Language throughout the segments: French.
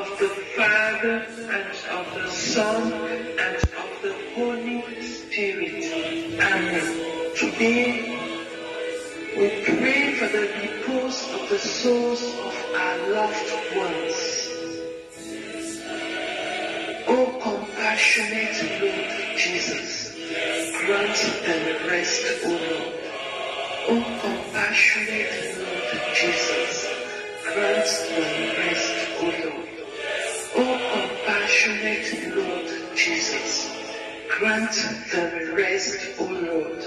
of the Father, and of the Son, and of the Holy Spirit. Amen. Today, we pray for the repose of the souls of our loved ones. O compassionate Lord Jesus, grant them rest, O Lord. O compassionate Lord Jesus, grant them rest, O Lord. O compassionate Lord Jesus, grant them rest, O Lord.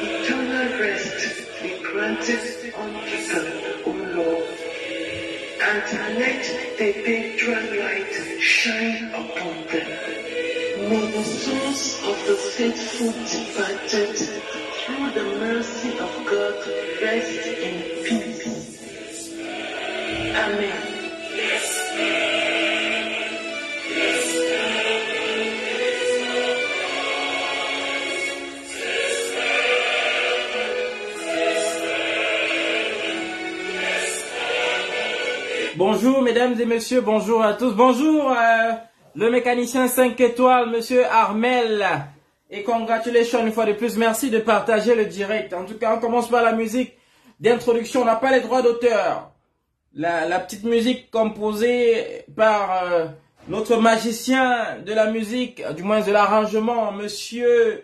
Eternal rest be granted unto them, O Lord, and let the patron light shine upon them. May the souls of the faithful departed, through the mercy of God, rest in peace. Amen. Bonjour mesdames et messieurs, bonjour à tous, bonjour le mécanicien 5 étoiles, monsieur Armel, et congratulations une fois de plus, merci de partager le direct. En tout cas, on commence par la musique d'introduction, on n'a pas les droits d'auteur, la petite musique composée par notre magicien de la musique, du moins de l'arrangement, monsieur,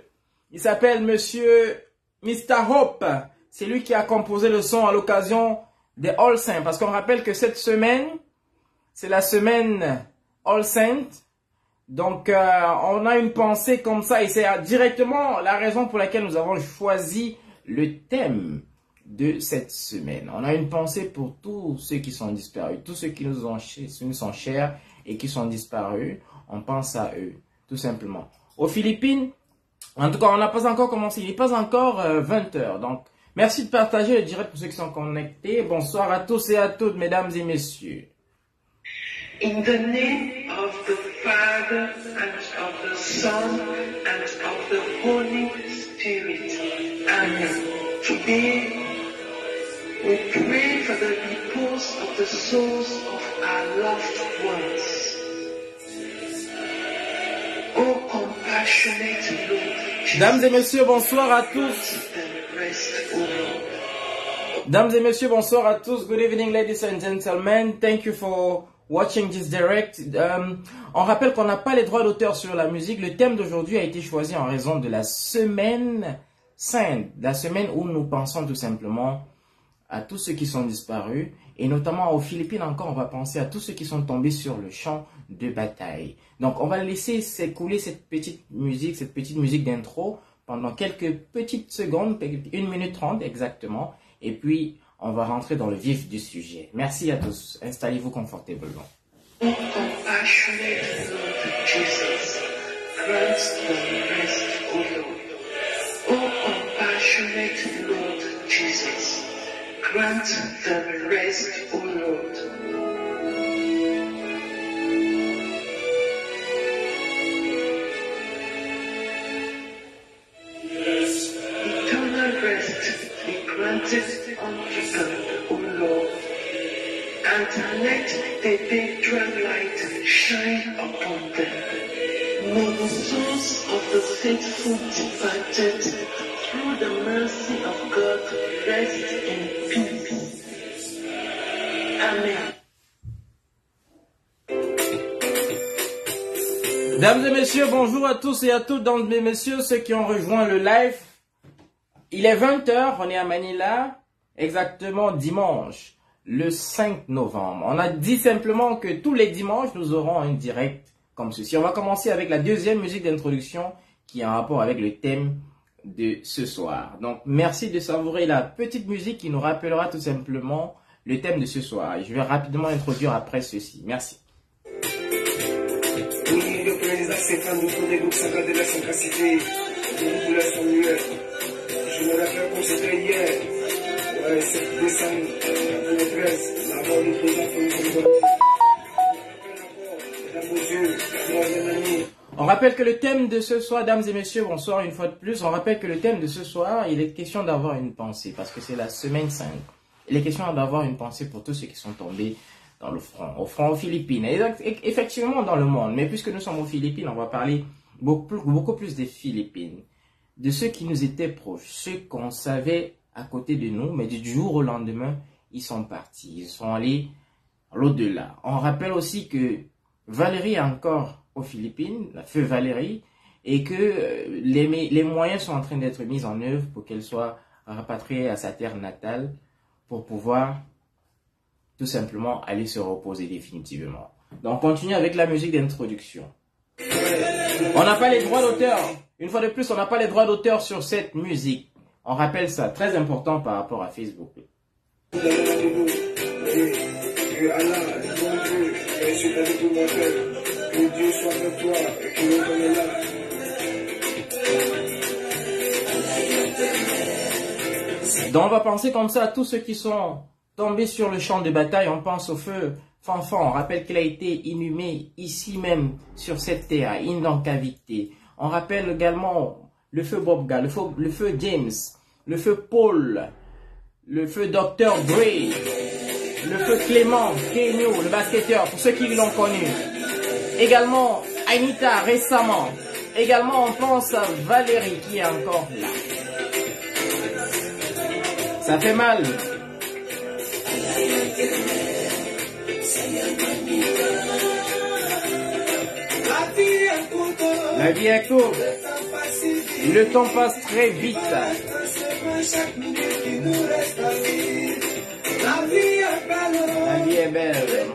il s'appelle monsieur Mr. Hope, c'est lui qui a composé le son à l'occasion des All Saints, parce qu'on rappelle que cette semaine, c'est la semaine All Saints, donc on a une pensée comme ça, et c'est directement la raison pour laquelle nous avons choisi le thème de cette semaine. On a une pensée pour tous ceux qui sont disparus, tous ceux qui nous sont chers et qui sont disparus, on pense à eux, tout simplement. Aux Philippines, en tout cas, on n'a pas encore commencé, il n'est pas encore 20 h, donc merci de partager le direct pour ceux qui sont connectés. Bonsoir à tous et à toutes, mesdames et messieurs. In the name of the Father, and of the Son, and of the Holy Spirit. Amen. Today, we pray for the repose of the souls of our loved ones. O compassionate Lord Jesus, Mesdames et messieurs, bonsoir à tous. Mesdames et messieurs, bonsoir à tous. Good evening, ladies and gentlemen. Thank you for watching this direct. On rappelle qu'on n'a pas les droits d'auteur sur la musique. Le thème d'aujourd'hui a été choisi en raison de la semaine sainte, la semaine où nous pensons tout simplement à tous ceux qui sont disparus, et notamment aux Philippines encore, on va penser à tous ceux qui sont tombés sur le champ de bataille. Donc on va laisser s'écouler cette petite musique d'intro pendant quelques petites secondes, 1 minute 30 exactement, et puis on va rentrer dans le vif du sujet. Merci à tous, installez-vous confortablement. O compassionate Lord Jesus, grant them rest, O Lord. O compassionate Lord Jesus, grant them rest, O Lord. Granted unto them, O Lord, and let the patron light shine upon them. May the souls of the faithful departed, through the mercy of God, rest in peace. Amen. Mesdames et messieurs, bonjour à tous et à toutes, mesdames et messieurs, ceux qui ont rejoint le live. Il est 20 h, on est à Manila, exactement dimanche, le 5 novembre. On a dit simplement que tous les dimanches, nous aurons un direct comme ceci. On va commencer avec la deuxième musique d'introduction qui a un rapport avec le thème de ce soir. Donc, merci de savourer la petite musique qui nous rappellera tout simplement le thème de ce soir. Et je vais rapidement introduire après ceci. Merci. Je me rappelle qu'on s'était hier, ouais, 7 décembre 2013, la mort du président Félix Antoine. Je me rappelle encore, mesdames et messieurs, la troisième année. On rappelle que le thème de ce soir, dames et messieurs, bonsoir une fois de plus. On rappelle que le thème de ce soir, il est question d'avoir une pensée, parce que c'est la semaine 5. Il est question d'avoir une pensée pour tous ceux qui sont tombés dans le front, au front aux Philippines, et effectivement dans le monde. Mais puisque nous sommes aux Philippines, on va parler beaucoup plus des Philippines, de ceux qui nous étaient proches, ceux qu'on savait à côté de nous, mais du jour au lendemain, ils sont partis, ils sont allés à l'au-delà. On rappelle aussi que Valérie est encore aux Philippines, la feu Valérie, et que les moyens sont en train d'être mis en œuvre pour qu'elle soit rapatriée à sa terre natale pour pouvoir tout simplement aller se reposer définitivement. Donc, on continue avec la musique d'introduction. On n'a pas les droits d'auteur. Une fois de plus, on n'a pas les droits d'auteur sur cette musique. On rappelle ça, très important par rapport à Facebook. Que Dieu soit avec toi et que nous sommes là. Donc on va penser comme ça à tous ceux qui sont tombés sur le champ de bataille. On pense au feu Fanfan. On rappelle qu'il a été inhumé ici même sur cette terre, à Indancavité. On rappelle également le feu Bobga, le feu James, le feu Paul, le feu Dr. Dre, le feu Clément Kenyo, le basketteur, pour ceux qui l'ont connu. Également, Anita, récemment. Également, on pense à Valérie qui est encore là. Ça fait mal. La vie est courte. Le temps passe très vite. La vie est belle.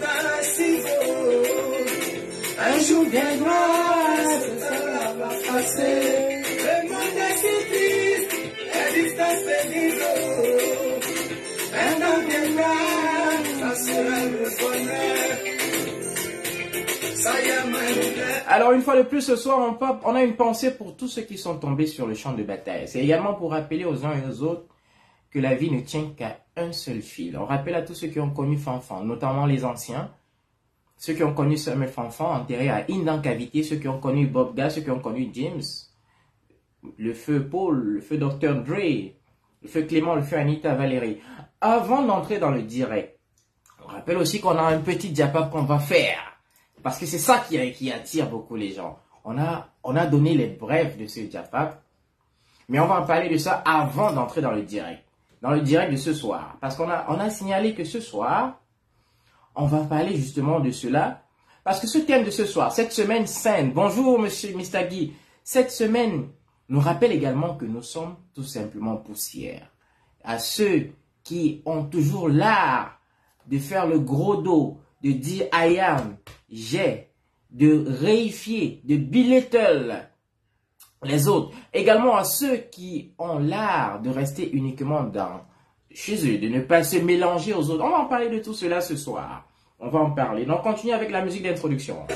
Un jour viendra, ça va passer. Le monde est si triste, la distance pénible. Un temps viendra, ça sera le bonheur. Ça y est, maintenant. Alors une fois de plus ce soir, on a une pensée pour tous ceux qui sont tombés sur le champ de bataille. C'est également pour rappeler aux uns et aux autres que la vie ne tient qu'à un seul fil. On rappelle à tous ceux qui ont connu Fanfan, notamment les anciens, ceux qui ont connu Samuel Fanfan enterré à Indancavité, ceux qui ont connu Bob Ga, ceux qui ont connu James, le feu Paul, le feu Dr. Dre, le feu Clément, le feu Anita Valérie. Avant d'entrer dans le direct, on rappelle aussi qu'on a un petit diapape qu'on va faire. Parce que c'est ça qui attire beaucoup les gens. On a donné les brèves de ce diapape. Mais on va en parler de ça avant d'entrer dans le direct. Dans le direct de ce soir. Parce qu'on a signalé que ce soir, on va parler justement de cela. Parce que ce thème de ce soir, cette semaine sainte, bonjour monsieur Mistagui, cette semaine nous rappelle également que nous sommes tout simplement poussière. À ceux qui ont toujours l'art de faire le gros dos, de dire I am, j'ai, de réifier, de belittle les autres. Également à ceux qui ont l'art de rester uniquement chez eux, de ne pas se mélanger aux autres. On va en parler de tout cela ce soir. On va en parler. Donc, on continue avec la musique d'introduction.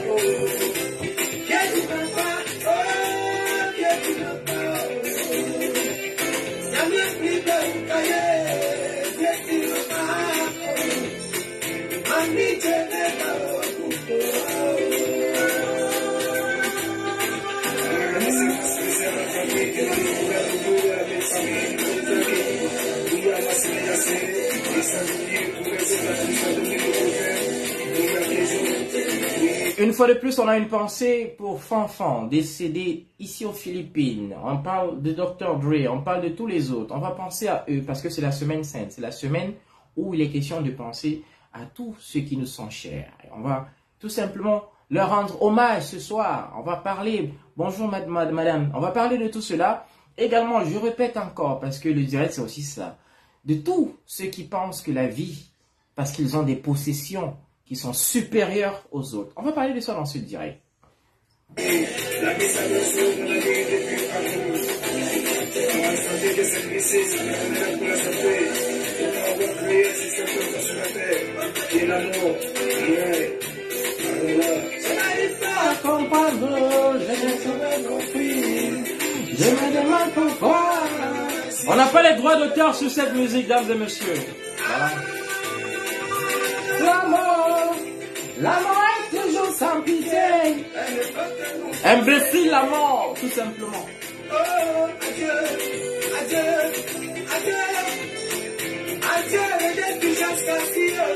Une fois de plus, on a une pensée pour Fanfan, décédé ici aux Philippines. On parle de Dr. Dre, on parle de tous les autres. On va penser à eux parce que c'est la semaine sainte. C'est la semaine où il est question de penser à tous ceux qui nous sont chers. Et on va tout simplement leur rendre hommage ce soir. On va parler, bonjour madame, on va parler de tout cela. Également, je répète encore, parce que le direct c'est aussi ça, de tous ceux qui pensent que la vie, parce qu'ils ont des possessions qui sont supérieures aux autres. On va parler de ça dans ce direct. Je me demande pourquoi. On n'a pas les droits d'auteur sur cette musique, dames et messieurs. Voilà. L'amour est toujours sans pitié. Elle ne peut que nous Imbécile la mort, tout simplement. Oh, adieu, adieu, adieu, adieu, les débuts Castillo.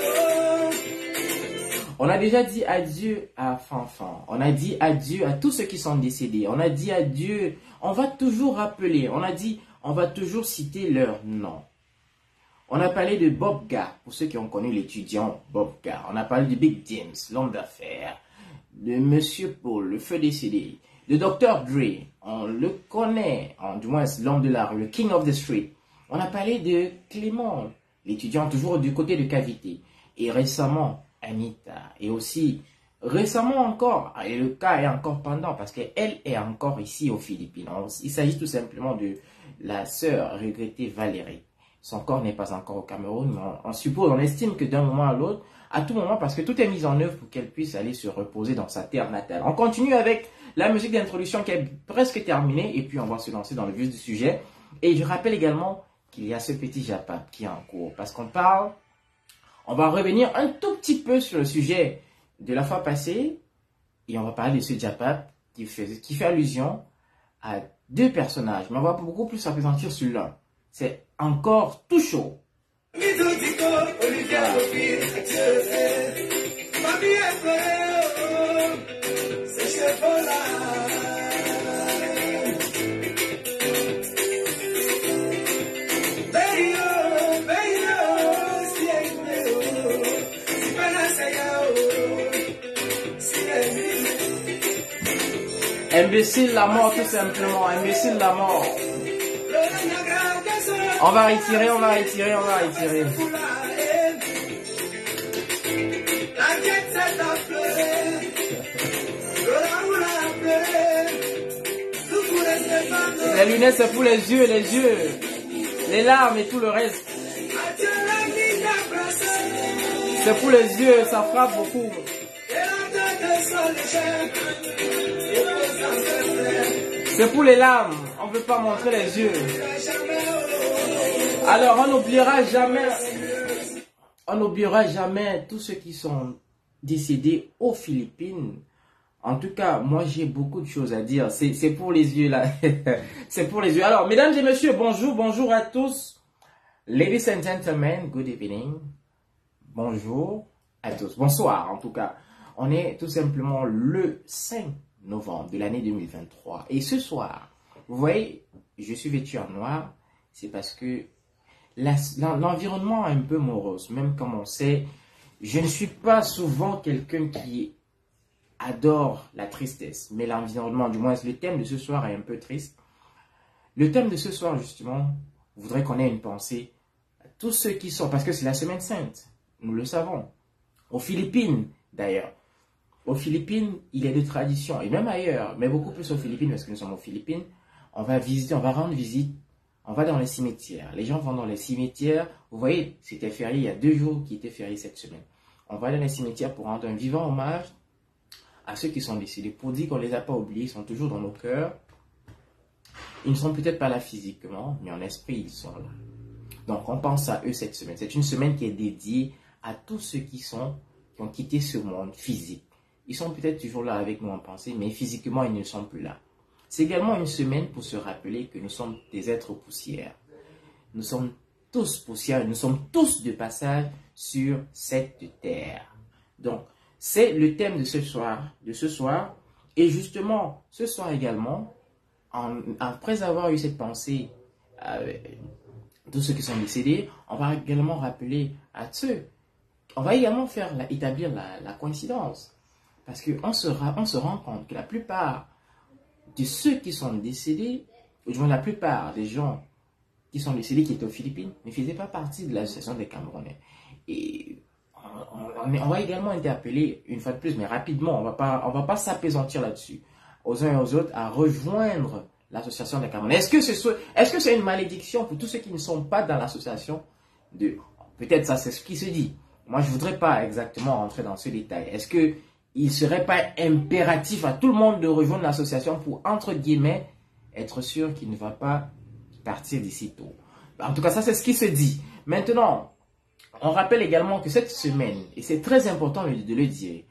On a déjà dit adieu à Fanfan. On a dit adieu à tous ceux qui sont décédés. On a dit adieu. On va toujours rappeler. On a dit, on va toujours citer leur nom. On a parlé de Bob Gard, pour ceux qui ont connu l'étudiant Bob Gard. On a parlé de Big James, l'homme d'affaires. De Monsieur Paul, le feu décédé. De Dr. Dre, on le connaît. Du moins, l'homme de la rue, le King of the Street. On a parlé de Clément, l'étudiant toujours du côté de Cavité. Et récemment, Anita. Et aussi, récemment encore, et le cas est encore pendant parce qu'elle est encore ici aux Philippines. Il s'agit tout simplement de la sœur regrettée Valérie. Son corps n'est pas encore au Cameroun, mais on suppose, on estime que d'un moment à l'autre, à tout moment, parce que tout est mis en œuvre pour qu'elle puisse aller se reposer dans sa terre natale. On continue avec la musique d'introduction qui est presque terminée, et puis on va se lancer dans le vif du sujet. Et je rappelle également qu'il y a ce petit Japap qui est en cours, parce qu'on parle. On va revenir un tout petit peu sur le sujet de la fois passée et on va parler de ce Japap qui fait allusion à deux personnages. Mais on va beaucoup plus s'appesantir sur l'un. C'est encore tout chaud. Imbécile la mort, tout simplement. Imbécile la mort. On va retirer, on va retirer, on va retirer. Les lunettes, c'est pour les yeux, les larmes et tout le reste. C'est pour les yeux, ça frappe beaucoup. C'est pour les larmes, on ne veut pas montrer les yeux. Alors on n'oubliera jamais tous ceux qui sont décédés aux Philippines. En tout cas, moi j'ai beaucoup de choses à dire. C'est pour les yeux là. C'est pour les yeux. Alors, mesdames et messieurs, bonjour à tous. Ladies and gentlemen, good evening. Bonjour à tous. Bonsoir en tout cas. On est tout simplement le 5 novembre de l'année 2023. Et ce soir, vous voyez, je suis vêtu en noir. C'est parce que l'environnement est un peu morose. Même comme on sait, je ne suis pas souvent quelqu'un qui adore la tristesse. Mais l'environnement, du moins le thème de ce soir est un peu triste. Le thème de ce soir, justement, voudrait qu'on ait une pensée à tous ceux qui sont, parce que c'est la semaine sainte, nous le savons. Aux Philippines, d'ailleurs. Aux Philippines, il est de tradition, et même ailleurs, mais beaucoup plus aux Philippines, parce que nous sommes aux Philippines, on va visiter, on va rendre visite, on va dans les cimetières. Les gens vont dans les cimetières. Vous voyez, c'était férié, il y a 2 jours qui étaient fériés cette semaine. On va dans les cimetières pour rendre un vivant hommage à ceux qui sont décédés, pour dire qu'on ne les a pas oubliés, ils sont toujours dans nos cœurs. Ils ne sont peut-être pas là physiquement, mais en esprit, ils sont là. Donc, on pense à eux cette semaine. C'est une semaine qui est dédiée à tous ceux qui ont quitté ce monde physique. Ils sont peut-être toujours là avec nous en pensée, mais physiquement, ils ne sont plus là. C'est également une semaine pour se rappeler que nous sommes des êtres poussières. Nous sommes tous poussières, nous sommes tous de passage sur cette terre. Donc, c'est le thème de ce soir. Et justement, ce soir également, après avoir eu cette pensée, tous ceux qui sont décédés, on va également rappeler à ceux. On va également établir la coïncidence. Parce qu'on se rend compte que la plupart de ceux qui sont décédés, ou du moins la plupart des gens qui sont décédés qui étaient aux Philippines, ne faisaient pas partie de l'association des Camerounais. Et on va également interpeller, une fois de plus, mais rapidement, on va pas s'appesantir là-dessus, aux uns et aux autres, à rejoindre l'association des Camerounais. Est-ce que c'est une malédiction pour tous ceux qui ne sont pas dans l'association de... Peut-être ça, c'est ce qui se dit. Moi, je ne voudrais pas exactement rentrer dans ce détail. Est-ce qu'il ne serait pas impératif à tout le monde de rejoindre l'association pour, entre guillemets, être sûr qu'il ne va pas partir d'ici tôt? En tout cas, ça, c'est ce qui se dit. Maintenant, on rappelle également que cette semaine, et c'est très important de le dire,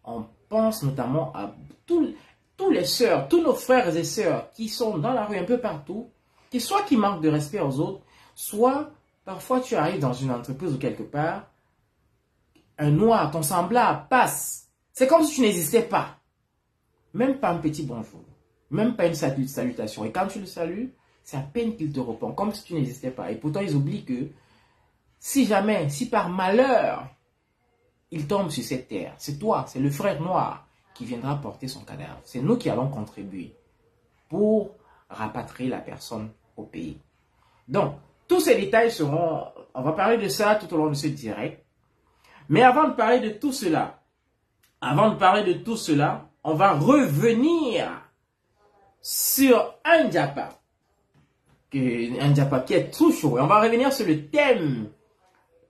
on pense notamment à tous les sœurs, tous nos frères et sœurs qui sont dans la rue un peu partout, qui manquent de respect aux autres, soit parfois tu arrives dans une entreprise ou quelque part, un noir, ton semblable passe. C'est comme si tu n'existais pas. Même pas un petit bonjour, même pas une salutation. Et quand tu le salues, c'est à peine qu'il te répond, comme si tu n'existais pas. Et pourtant, ils oublient que si jamais, si par malheur, il tombe sur cette terre, c'est toi, c'est le frère noir qui viendra porter son cadavre. C'est nous qui allons contribuer pour rapatrier la personne au pays. Donc, tous ces détails seront... On va parler de ça tout au long de ce direct. Mais avant de parler de tout cela, on va revenir sur un Diapa. Un Diapa qui est tout chaud. Et on va revenir sur le thème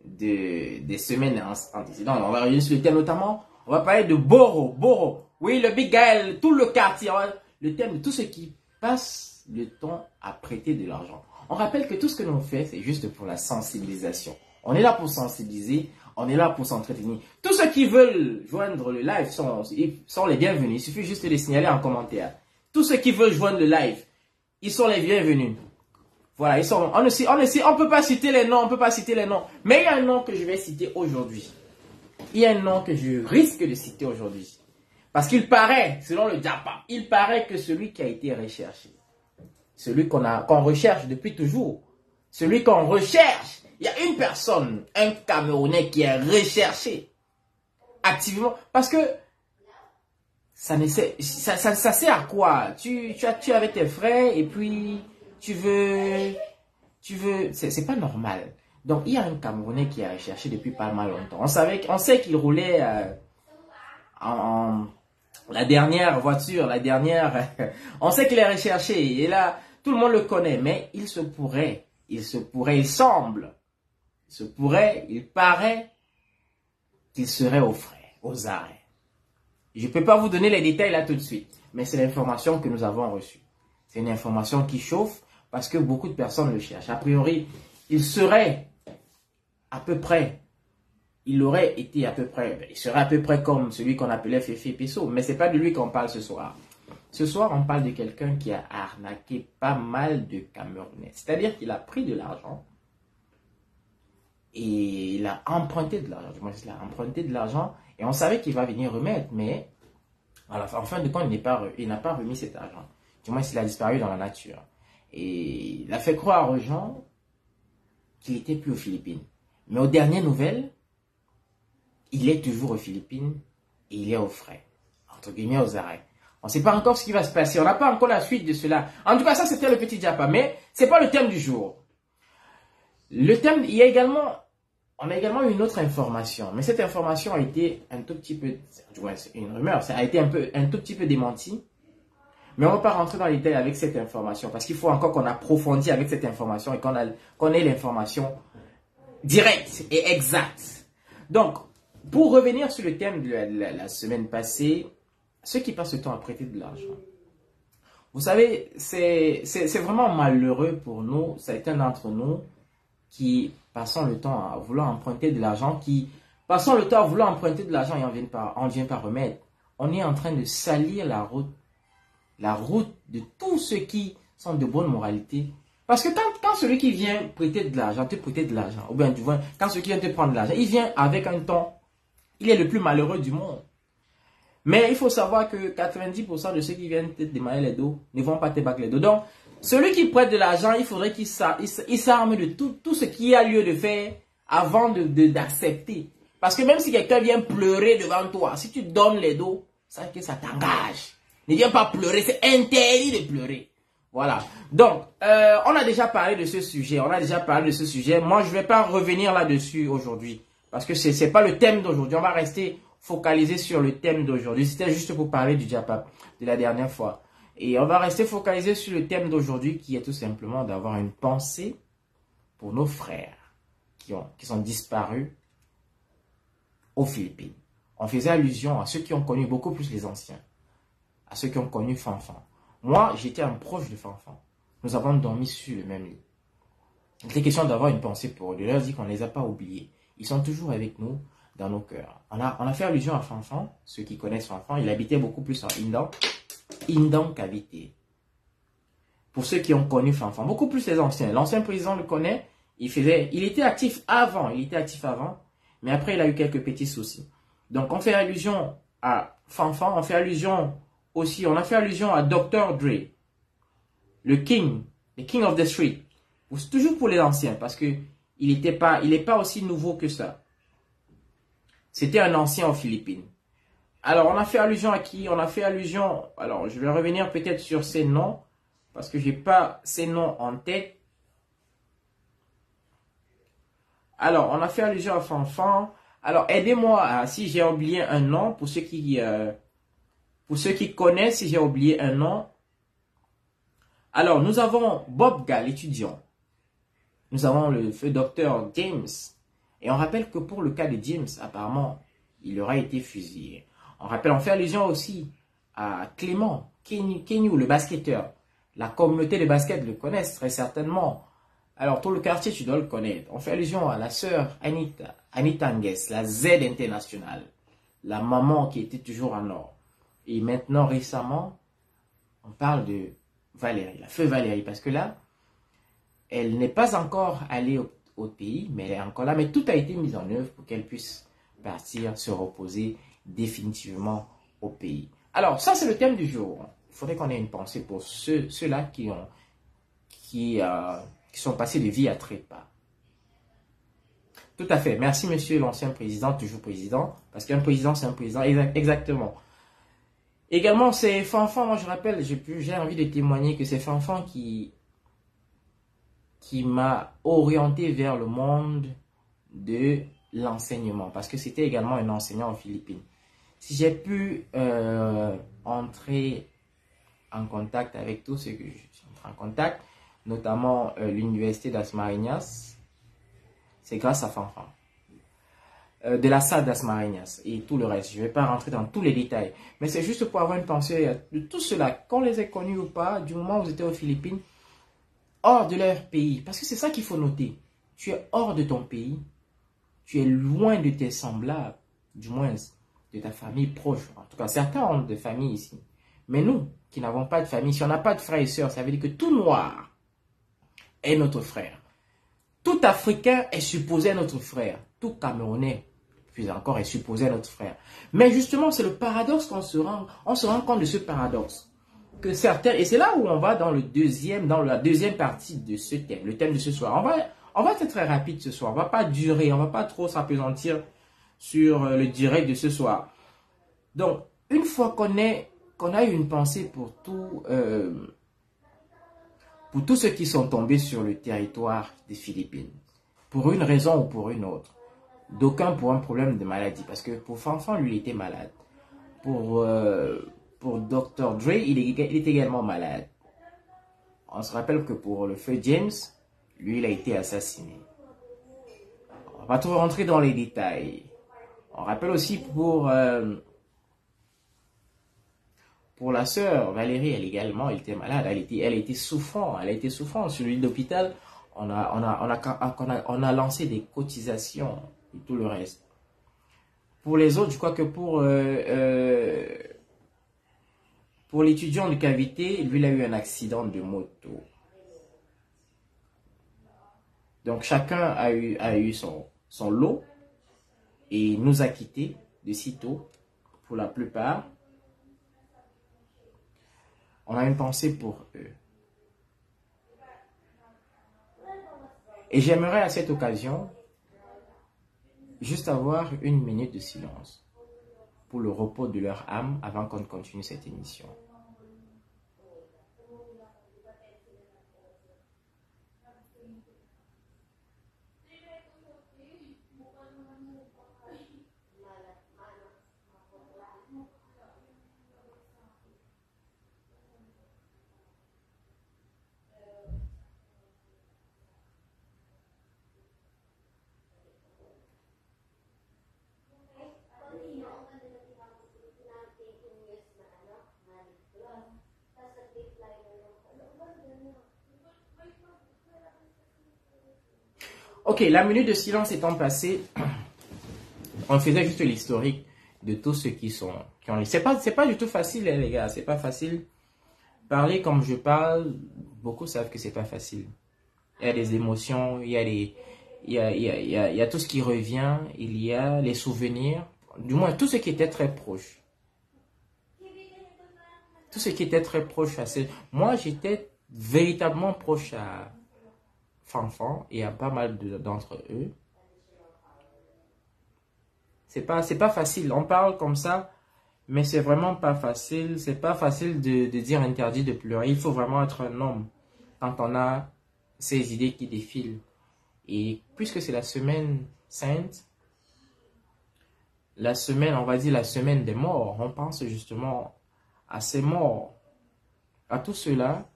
des semaines antécédentes. On va revenir sur le thème notamment, on va parler de Boro. Oui, le Big Gaël, tout le quartier. Le thème de tout ce qui passe le temps à prêter de l'argent. On rappelle que tout ce que l'on fait, c'est juste pour la sensibilisation. On est là pour sensibiliser, on est là pour s'entretenir. Tous ceux qui veulent joindre le live sont les bienvenus. Il suffit juste de les signaler en commentaire. Tous ceux qui veulent joindre le live, ils sont les bienvenus. Voilà, on peut pas citer les noms, Mais il y a un nom que je vais citer aujourd'hui. Il y a un nom que je risque de citer aujourd'hui. Parce qu'il paraît, selon le Diapa, il paraît que celui qui a été recherché, celui qu'on recherche depuis toujours, celui qu'on recherche, il y a une personne, un Camerounais qui est recherché activement. Parce que ça sert à quoi? Tu es avec tes frères et puis tu veux, c'est pas normal. Donc il y a un Camerounais qui est recherché depuis pas mal longtemps. On sait qu'il roulait la dernière voiture, on sait qu'il est recherché et là tout le monde le connaît, mais il paraît qu'il serait aux arrêts. Je ne peux pas vous donner les détails là tout de suite, mais c'est l'information que nous avons reçue. C'est une information qui chauffe parce que beaucoup de personnes le cherchent. A priori, il serait à peu près, il serait à peu près comme celui qu'on appelait Féfé Pesso, mais ce n'est pas de lui qu'on parle ce soir. Ce soir, on parle de quelqu'un qui a arnaqué pas mal de Camerounais. C'est-à-dire qu'il a pris de l'argent et il a emprunté de l'argent. Du moins, il a emprunté de l'argent et on savait qu'il va venir remettre, mais en fin de compte, il n'a pas remis cet argent. Du moins, il a disparu dans la nature. Et il a fait croire aux gens qu'il n'était plus aux Philippines. Mais aux dernières nouvelles, il est toujours aux Philippines et il est aux frais, entre guillemets aux arrêts. On ne sait pas encore ce qui va se passer. On n'a pas encore la suite de cela. En tout cas, ça, c'était le petit Diapa. Mais ce n'est pas le thème du jour. Le thème, on a également une autre information. Mais cette information a été un tout petit peu, c'est une rumeur, ça a été un tout petit peu démenti. Mais on ne va pas rentrer dans les détails avec cette information. Parce qu'il faut encore qu'on approfondisse avec cette information et qu'on ait l'information directe et exacte. Donc, pour revenir sur le thème de la semaine passée, ceux qui passent le temps à prêter de l'argent. Vous savez, c'est vraiment malheureux pour nous, certains d'entre nous, qui passons le temps à vouloir emprunter de l'argent, et on ne vient pas remettre. On est en train de salir la route de tous ceux qui sont de bonne moralité. Parce que quand celui qui vient prêter de l'argent, ou bien tu vois, quand celui qui vient te prendre de l'argent, il vient avec un ton, il est le plus malheureux du monde. Mais il faut savoir que 90% de ceux qui viennent te démarrer les dos ne vont pas te battre les dos. Donc, celui qui prête de l'argent, il faudrait qu'il s'arme de tout ce qu'il y a lieu de faire avant d'accepter. Parce que même si quelqu'un vient pleurer devant toi, si tu donnes les dos, sache que ça t'engage. Ne viens pas pleurer, c'est interdit de pleurer. Voilà. Donc, on a déjà parlé de ce sujet. Moi, je ne vais pas revenir là-dessus aujourd'hui. Parce que ce n'est pas le thème d'aujourd'hui. On va rester focalisé sur le thème d'aujourd'hui. C'était juste pour parler du Diapa de la dernière fois. Et on va rester focalisé sur le thème d'aujourd'hui qui est tout simplement d'avoir une pensée pour nos frères qui sont disparus aux Philippines. On faisait allusion à ceux qui ont connu beaucoup plus les anciens, à ceux qui ont connu Fanfan. Moi, j'étais un proche de Fanfan. Nous avons dormi sur le même lit. Il était question d'avoir une pensée pour eux, de leur dire qu'on ne les a pas oubliés. Ils sont toujours avec nous dans nos cœurs. On a fait allusion à Fanfan, ceux qui connaissent Fanfan, il habitait beaucoup plus en Indan qu'habité. Pour ceux qui ont connu Fanfan, beaucoup plus les anciens. L'ancien président le connaît, il était actif avant, mais après il a eu quelques petits soucis. Donc on fait allusion à Fanfan, on a fait allusion à Dr. Dre, le king of the street. Toujours pour les anciens, parce que il n'est pas aussi nouveau que ça. C'était un ancien aux Philippines. Alors, on a fait allusion à qui? On a fait allusion... Alors, je vais revenir peut-être sur ces noms, parce que je n'ai pas ces noms en tête. Alors, on a fait allusion à Fanfan. Alors, aidez-moi si j'ai oublié un nom, pour ceux qui connaissent, si j'ai oublié un nom. Alors, nous avons Bob Gall, étudiant. Nous avons le feu docteur James. Et on rappelle que pour le cas de James, apparemment, il aura été fusillé. On fait allusion aussi à Clément, Kenyu, le basketteur. La communauté de basket le connaissent très certainement. Alors, tout le quartier, tu dois le connaître. On fait allusion à la sœur Anita Ngues, la Z internationale. La maman qui était toujours en or. Et maintenant, récemment, on parle de Valérie, la feu Valérie. Parce que là, elle n'est pas encore allée au pays, mais elle est encore là. Mais tout a été mis en œuvre pour qu'elle puisse partir, se reposer définitivement au pays. Alors, ça, c'est le thème du jour. Il faudrait qu'on ait une pensée pour ceux-là qui sont passés de vie à trépas. Tout à fait. Merci, monsieur l'ancien président, toujours président. Parce qu'un président, c'est un président. Exactement. Également, c'est Fanfan. Moi, je rappelle, j'ai envie de témoigner que c'est Fanfan qui m'a orienté vers le monde de l'enseignement. Parce que c'était également un enseignant aux Philippines. Si j'ai pu entrer en contact avec tous ceux que je suis en contact, notamment l'université das Marinas, c'est grâce à Fanfan. De la salle das Marinas et tout le reste. Je ne vais pas rentrer dans tous les détails. Mais c'est juste pour avoir une pensée de tout cela, qu'on les ait connus ou pas, du moment où vous étiez aux Philippines, hors de leur pays. Parce que c'est ça qu'il faut noter. Tu es hors de ton pays. Tu es loin de tes semblables. Du moins, de ta famille proche. En tout cas, certains ont des familles ici. Mais nous, qui n'avons pas de famille, si on n'a pas de frères et sœurs, ça veut dire que tout noir est notre frère. Tout Africain est supposé être notre frère. Tout Camerounais, puis encore, est supposé être notre frère. Mais justement, c'est le paradoxe qu'on se rend compte de ce paradoxe. Que certains, et c'est là où on va dans la deuxième partie de ce thème, le thème de ce soir. On va être très rapide ce soir. On ne va pas durer, on ne va pas trop s'appesantir sur le direct de ce soir. Donc, une fois qu'on a eu une pensée pour tous ceux qui sont tombés sur le territoire des Philippines, pour une raison ou pour une autre, d'aucuns pour un problème de maladie, parce que pour Fanfan, lui, il était malade. Pour Dr. Dre, il est également malade. On se rappelle que pour le feu James, lui, il a été assassiné. On va pas trop rentrer dans les détails. On rappelle aussi pour la sœur Valérie, elle également, elle était malade, elle était souffrante, sur l'île d'hôpital. On a lancé des cotisations et tout le reste. Pour les autres, je crois que pour l'étudiant de Cavité, lui, il a eu un accident de moto. Donc chacun a eu son lot et nous a quittés de sitôt pour la plupart. On a une pensée pour eux. Et j'aimerais à cette occasion juste avoir une minute de silence pour le repos de leur âme avant qu'on continue cette émission. Ok, la minute de silence étant passée, On faisait juste l'historique de tous ceux qui ont... C'est pas du tout facile, hein, les gars. C'est pas facile. Parler comme je parle, beaucoup savent que c'est pas facile. Il y a des émotions, il y a tout ce qui revient, il y a les souvenirs, du moins tout ce qui était très proche. Tout ce qui était très proche à moi, j'étais véritablement proche à Fanfan et à pas mal d'entre eux. C'est pas facile. On parle comme ça, mais c'est vraiment pas facile. C'est pas facile de dire interdit de pleurer. Il faut vraiment être un homme quand on a ces idées qui défilent. Et puisque c'est la semaine sainte, la semaine, on va dire la semaine des morts, on pense justement à ces morts, à tous ceux-là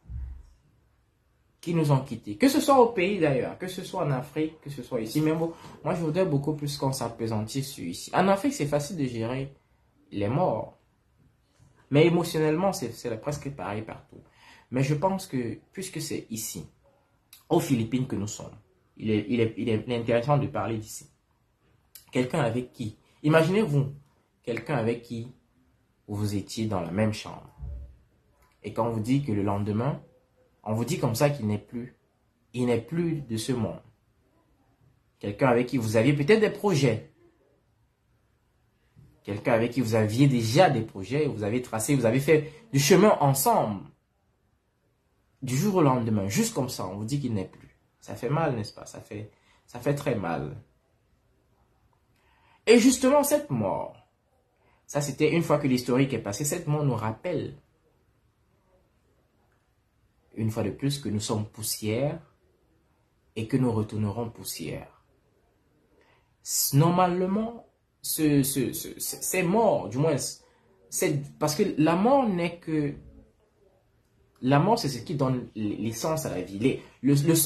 qui nous ont quittés. Que ce soit au pays d'ailleurs, que ce soit en Afrique, que ce soit ici. Mais bon, moi je voudrais beaucoup plus qu'on s'appesantisse sur ici. En Afrique, c'est facile de gérer les morts. Mais émotionnellement, c'est presque pareil partout. Mais je pense que, puisque c'est ici, aux Philippines que nous sommes, il est intéressant de parler d'ici. Quelqu'un avec qui, imaginez-vous, quelqu'un avec qui vous étiez dans la même chambre. Et quand on vous dit que le lendemain, on vous dit comme ça qu'il n'est plus. Il n'est plus de ce monde. Quelqu'un avec qui vous aviez peut-être des projets. Quelqu'un avec qui vous aviez déjà des projets, vous avez tracé, vous avez fait du chemin ensemble. Du jour au lendemain, juste comme ça, on vous dit qu'il n'est plus. Ça fait mal, n'est-ce pas? Ça fait très mal. Et justement, cette mort, ça c'était une fois que l'historique est passé, cette mort nous rappelle, une fois de plus, que nous sommes poussière et que nous retournerons poussière. Normalement, c'est mort, du moins, parce que la mort n'est que... La mort, c'est ce qui donne l'essence à la vie,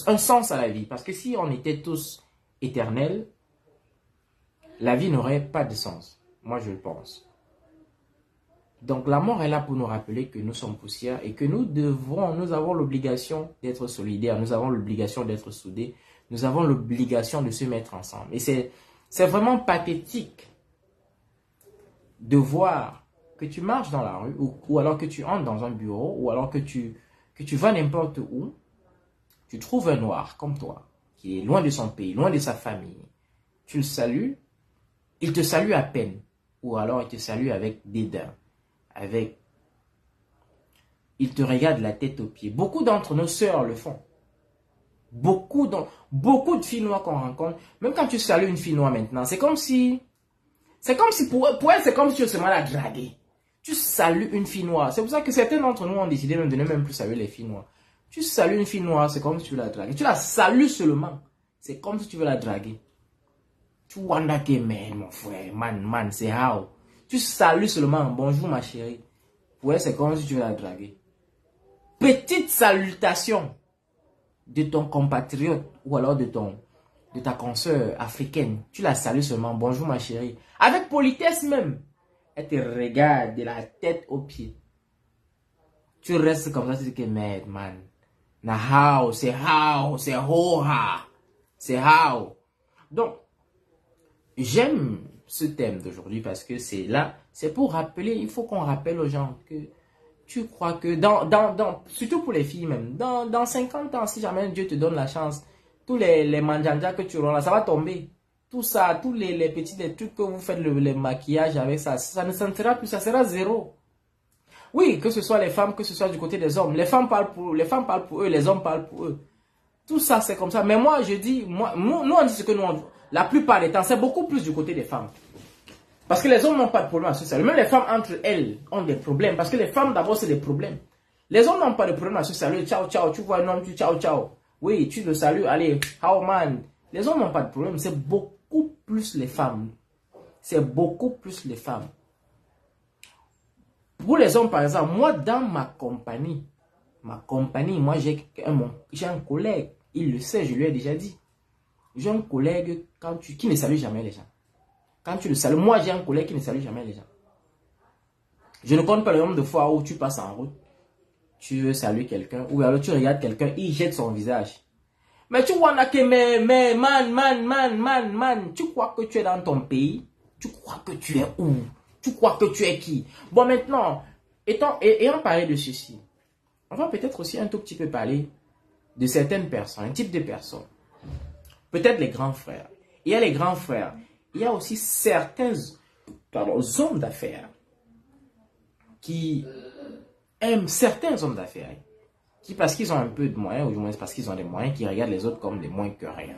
un sens à la vie. Parce que si on était tous éternels, la vie n'aurait pas de sens. Moi, je le pense. Donc, la mort est là pour nous rappeler que nous sommes poussière et que nous avons l'obligation d'être solidaires, nous avons l'obligation d'être soudés, nous avons l'obligation de se mettre ensemble. Et c'est vraiment pathétique de voir que tu marches dans la rue ou alors que tu entres dans un bureau ou alors que tu vas n'importe où, tu trouves un noir comme toi qui est loin de son pays, loin de sa famille. Tu le salues, il te salue à peine ou alors il te salue avec dédain. Il te regarde la tête aux pieds. Beaucoup d'entre nos sœurs le font. Beaucoup de filles noires qu'on rencontre, même quand tu salues une fille noire maintenant, c'est comme si pour elle, c'est comme si tu se mal à draguer. Tu salues une fille noire. C'est pour ça que certains d'entre nous ont décidé de ne même plus saluer les filles noires. Tu salues une fille noire, c'est comme si tu veux la draguer. Tu la salues seulement. C'est comme si tu veux la draguer. Tu wanda que mon frère, man, c'est how. Tu salues seulement, bonjour ma chérie. Pour elle, c'est comme si tu veux la draguer. Petite salutation de ton compatriote ou alors de ta consoeur africaine. Tu la salues seulement, bonjour ma chérie. Avec politesse même. Elle te regarde de la tête aux pieds. Tu restes comme ça, tu dis que merde, man. Na how, c'est how, c'est ho-ha. C'est how. Donc, j'aime ce thème d'aujourd'hui parce que c'est pour rappeler, il faut qu'on rappelle aux gens que tu crois que surtout pour les filles même, dans 50 ans, si jamais Dieu te donne la chance, tous les manjanja que tu auras là, ça va tomber. Tout ça, tous les petits trucs que vous faites, le maquillage avec ça, ça ne sera plus, ça sera zéro. Oui, que ce soit les femmes, que ce soit du côté des hommes. Les femmes parlent pour eux, les hommes parlent pour eux. Tout ça, c'est comme ça. Mais moi, je dis, nous, on dit ce que nous, la plupart des temps, c'est beaucoup plus du côté des femmes. Parce que les hommes n'ont pas de problème à ce. Même les femmes entre elles ont des problèmes. Parce que les femmes, d'abord, c'est des problèmes. Les hommes n'ont pas de problème à se saluer. Ciao, ciao. Tu vois un homme, tu ciao, ciao. Oui, tu le salues. Allez, how man. Les hommes n'ont pas de problème. C'est beaucoup plus les femmes. C'est beaucoup plus les femmes. Pour les hommes, par exemple, moi, dans ma compagnie, moi, j'ai un collègue. Il le sait, je lui ai déjà dit. J'ai un collègue qui ne salue jamais les gens. Quand tu le salues, moi j'ai un collègue qui ne salue jamais les gens. Je ne compte pas le nombre de fois où tu passes en route, tu veux saluer quelqu'un, ou alors tu regardes quelqu'un, il jette son visage. Mais tu vois que man, tu crois que tu es dans ton pays, Tu crois que tu es où? Tu crois que tu es qui? Bon, maintenant, ayant parlé de ceci, on va peut-être aussi un tout petit peu parler de certaines personnes, un type de personnes. Peut-être les grands frères. Il y a les grands frères. Il y a aussi certains hommes d'affaires qui aiment certains hommes d'affaires qui, parce qu'ils ont un peu de moyens, ou du moins parce qu'ils ont des moyens, qui regardent les autres comme des moins que rien.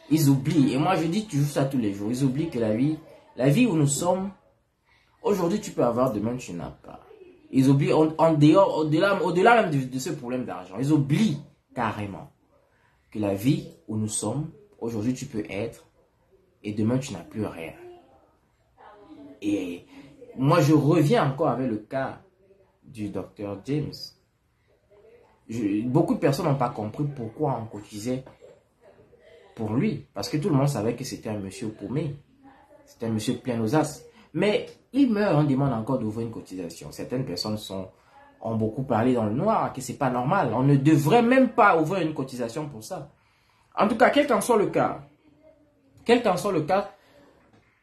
Ils oublient, et moi je dis toujours ça tous les jours, ils oublient que la vie où nous sommes, aujourd'hui tu peux avoir, demain tu n'as pas. Ils oublient, au-delà même de ce problème d'argent, ils oublient carrément que la vie où nous sommes, aujourd'hui tu peux être, et demain tu n'as plus rien. Et moi je reviens encore avec le cas du docteur James. Beaucoup de personnes n'ont pas compris pourquoi on cotisait pour lui. Parce que tout le monde savait que c'était un monsieur paumé. C'était un monsieur plein aux as. Mais il meurt, on demande encore d'ouvrir une cotisation. Certaines personnes ont beaucoup parlé dans le noir, que c'est pas normal. On ne devrait même pas ouvrir une cotisation pour ça. En tout cas, quel qu'en soit le cas,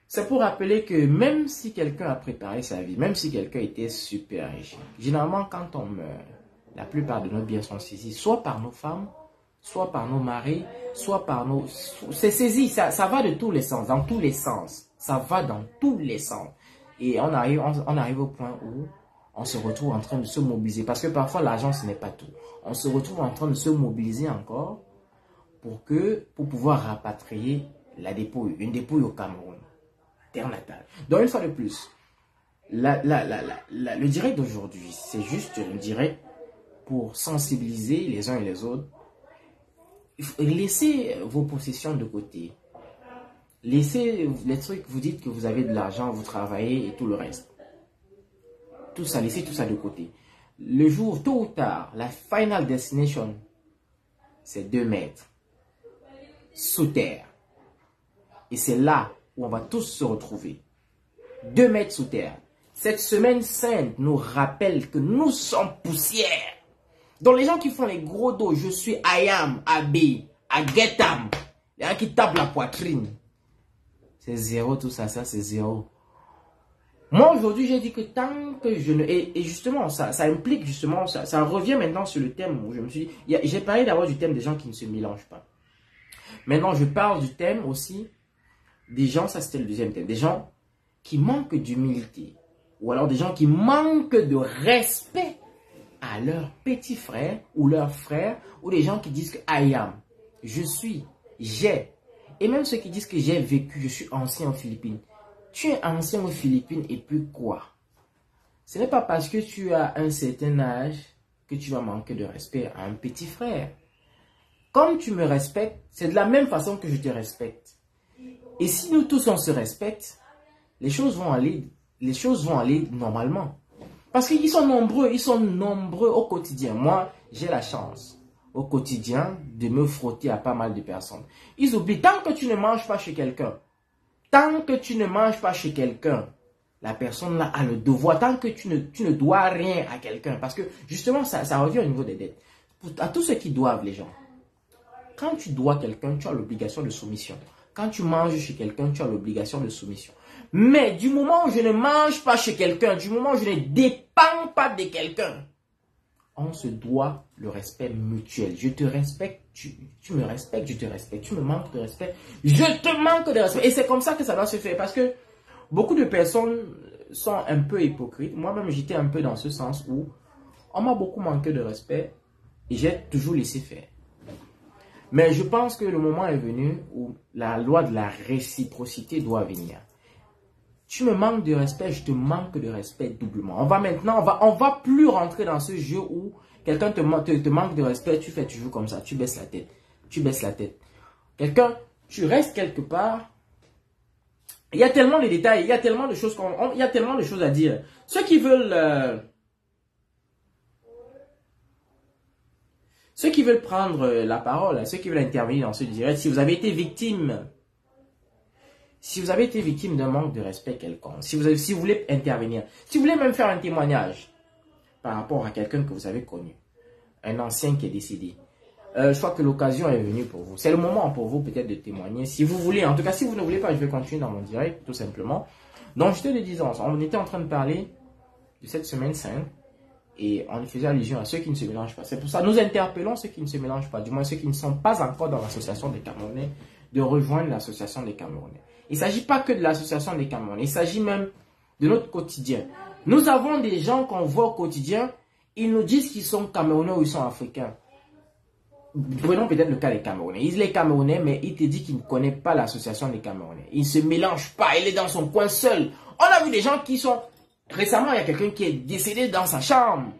c'est pour rappeler que même si quelqu'un a préparé sa vie, même si quelqu'un était super riche, généralement quand on meurt, la plupart de nos biens sont saisis, soit par nos femmes, soit par nos maris, soit par nos... C'est saisi, ça va de tous les sens, dans tous les sens. Ça va dans tous les sens. Et on arrive au point où on se retrouve en train de se mobiliser. Parce que parfois, l'argent, ce n'est pas tout. On se retrouve en train de se mobiliser encore pour pouvoir rapatrier une dépouille au Cameroun. Terre natale. Donc, une fois de plus, le direct d'aujourd'hui, c'est juste un direct pour sensibiliser les uns et les autres. Laissez vos possessions de côté. Laissez les trucs, vous dites que vous avez de l'argent, vous travaillez et tout le reste. Tout ça, laissez tout ça de côté. Le jour, tôt ou tard, la final destination, c'est 2 mètres sous terre. Et c'est là où on va tous se retrouver. 2 mètres sous terre. Cette semaine sainte nous rappelle que nous sommes poussière. Donc les gens qui font les gros dos, je suis I am, AB, I get am, les gens qui tapent la poitrine, c'est zéro tout ça, c'est zéro. Moi aujourd'hui j'ai dit que tant que je ne... Et justement, ça implique justement, ça revient maintenant sur le thème où je me suis dit, j'ai parlé d'abord du thème des gens qui ne se mélangent pas. Maintenant je parle du thème aussi des gens, ça c'était le deuxième thème, des gens qui manquent d'humilité. Ou alors des gens qui manquent de respect à leurs petits frères ou leurs frères, ou des gens qui disent que I am, je suis, j'ai. Et même ceux qui disent que j'ai vécu, je suis ancien aux Philippines. Tu es ancien aux Philippines et puis quoi? Ce n'est pas parce que tu as un certain âge que tu vas manquer de respect à un petit frère. Comme tu me respectes, c'est de la même façon que je te respecte. Et si nous tous on se respecte, les choses vont aller normalement. Parce qu'ils sont nombreux au quotidien. Moi, j'ai la chance au quotidien de me frotter à pas mal de personnes. Ils oublient, tant que tu ne manges pas chez quelqu'un, la personne là a le devoir, tant que tu ne dois rien à quelqu'un. Parce que justement, ça revient au niveau des dettes. À tous ceux qui doivent, les gens, quand tu dois quelqu'un, tu as l'obligation de soumission. Quand tu manges chez quelqu'un, tu as l'obligation de soumission. Mais du moment où je ne mange pas chez quelqu'un, du moment où je ne dépends pas de quelqu'un, on se doit le respect mutuel. Je te respecte, tu me respectes, je te respecte. Tu me manques de respect, je te manque de respect. Et c'est comme ça que ça doit se faire. Parce que beaucoup de personnes sont un peu hypocrites. Moi-même, j'étais un peu dans ce sens où on m'a beaucoup manqué de respect et j'ai toujours laissé faire. Mais je pense que le moment est venu où la loi de la réciprocité doit venir. Tu me manques de respect, je te manque de respect doublement. On va plus rentrer dans ce jeu où quelqu'un te manque de respect, tu fais toujours comme ça, tu baisses la tête. Quelqu'un, tu restes quelque part. Il y a tellement de détails, il y a tellement de choses à dire. Ceux qui veulent prendre la parole, ceux qui veulent intervenir dans ce direct, si vous avez été victime d'un manque de respect quelconque, si vous voulez intervenir, si vous voulez même faire un témoignage par rapport à quelqu'un que vous avez connu, un ancien qui est décédé, je crois que l'occasion est venue pour vous. C'est le moment pour vous peut-être de témoigner. Si vous voulez, en tout cas, si vous ne voulez pas, je vais continuer dans mon direct, tout simplement. Donc, j'étais le disant, on était en train de parler de cette semaine sainte et on faisait allusion à ceux qui ne se mélangent pas. C'est pour ça que nous interpellons ceux qui ne se mélangent pas, du moins ceux qui ne sont pas encore dans l'association des Camerounais, de rejoindre l'association des Camerounais. Il ne s'agit pas que de l'association des Camerounais, il s'agit même de notre quotidien. Nous avons des gens qu'on voit au quotidien, ils nous disent qu'ils sont Camerounais ou ils sont Africains. Prenons peut-être le cas des Camerounais. Il est Camerounais, mais il te dit qu'il ne connaît pas l'association des Camerounais. Il ne se mélange pas, il est dans son coin seul. On a vu des gens qui sont... Récemment, il y a quelqu'un qui est décédé dans sa chambre.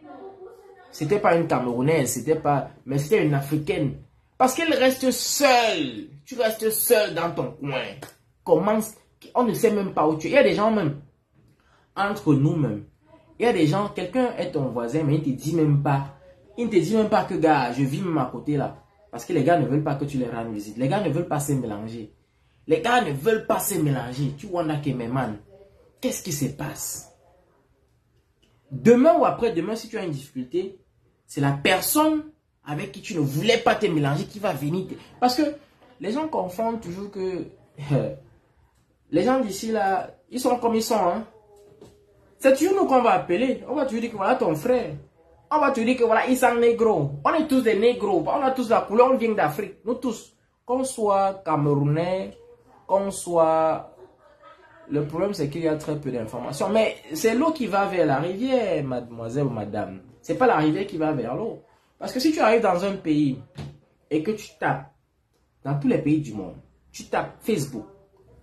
C'était pas une Camerounaise, c'était pas... Mais c'était une Africaine. Parce qu'elle reste seule. Tu restes seul dans ton coin. Comment... On ne sait même pas où tu es. Il y a des gens même, entre nous-mêmes. Il y a des gens, quelqu'un est ton voisin, mais il ne te dit même pas. Il ne te dit même pas que, gars, je vis même à côté là. Parce que les gars ne veulent pas que tu les rendes visite. Les gars ne veulent pas se mélanger. Les gars ne veulent pas se mélanger. Tu vois, man. Qu'est-ce qui se passe? Demain ou après-demain, si tu as une difficulté, c'est la personne avec qui tu ne voulais pas te mélanger qui va venir. Parce que les gens confondent toujours que... les gens d'ici là, ils sont comme ils sont. Hein? C'est toujours nous qu'on va appeler. On va toujours dire que voilà ton frère. On va te dire que voilà, ils sont négros. On est tous des négros. On a tous la couleur, on vient d'Afrique. Nous tous. Qu'on soit Camerounais, qu'on soit... Le problème, c'est qu'il y a très peu d'informations. Mais c'est l'eau qui va vers la rivière, mademoiselle ou madame. C'est pas la rivière qui va vers l'eau. Parce que si tu arrives dans un pays et que tu tapes, dans tous les pays du monde, tu tapes Facebook.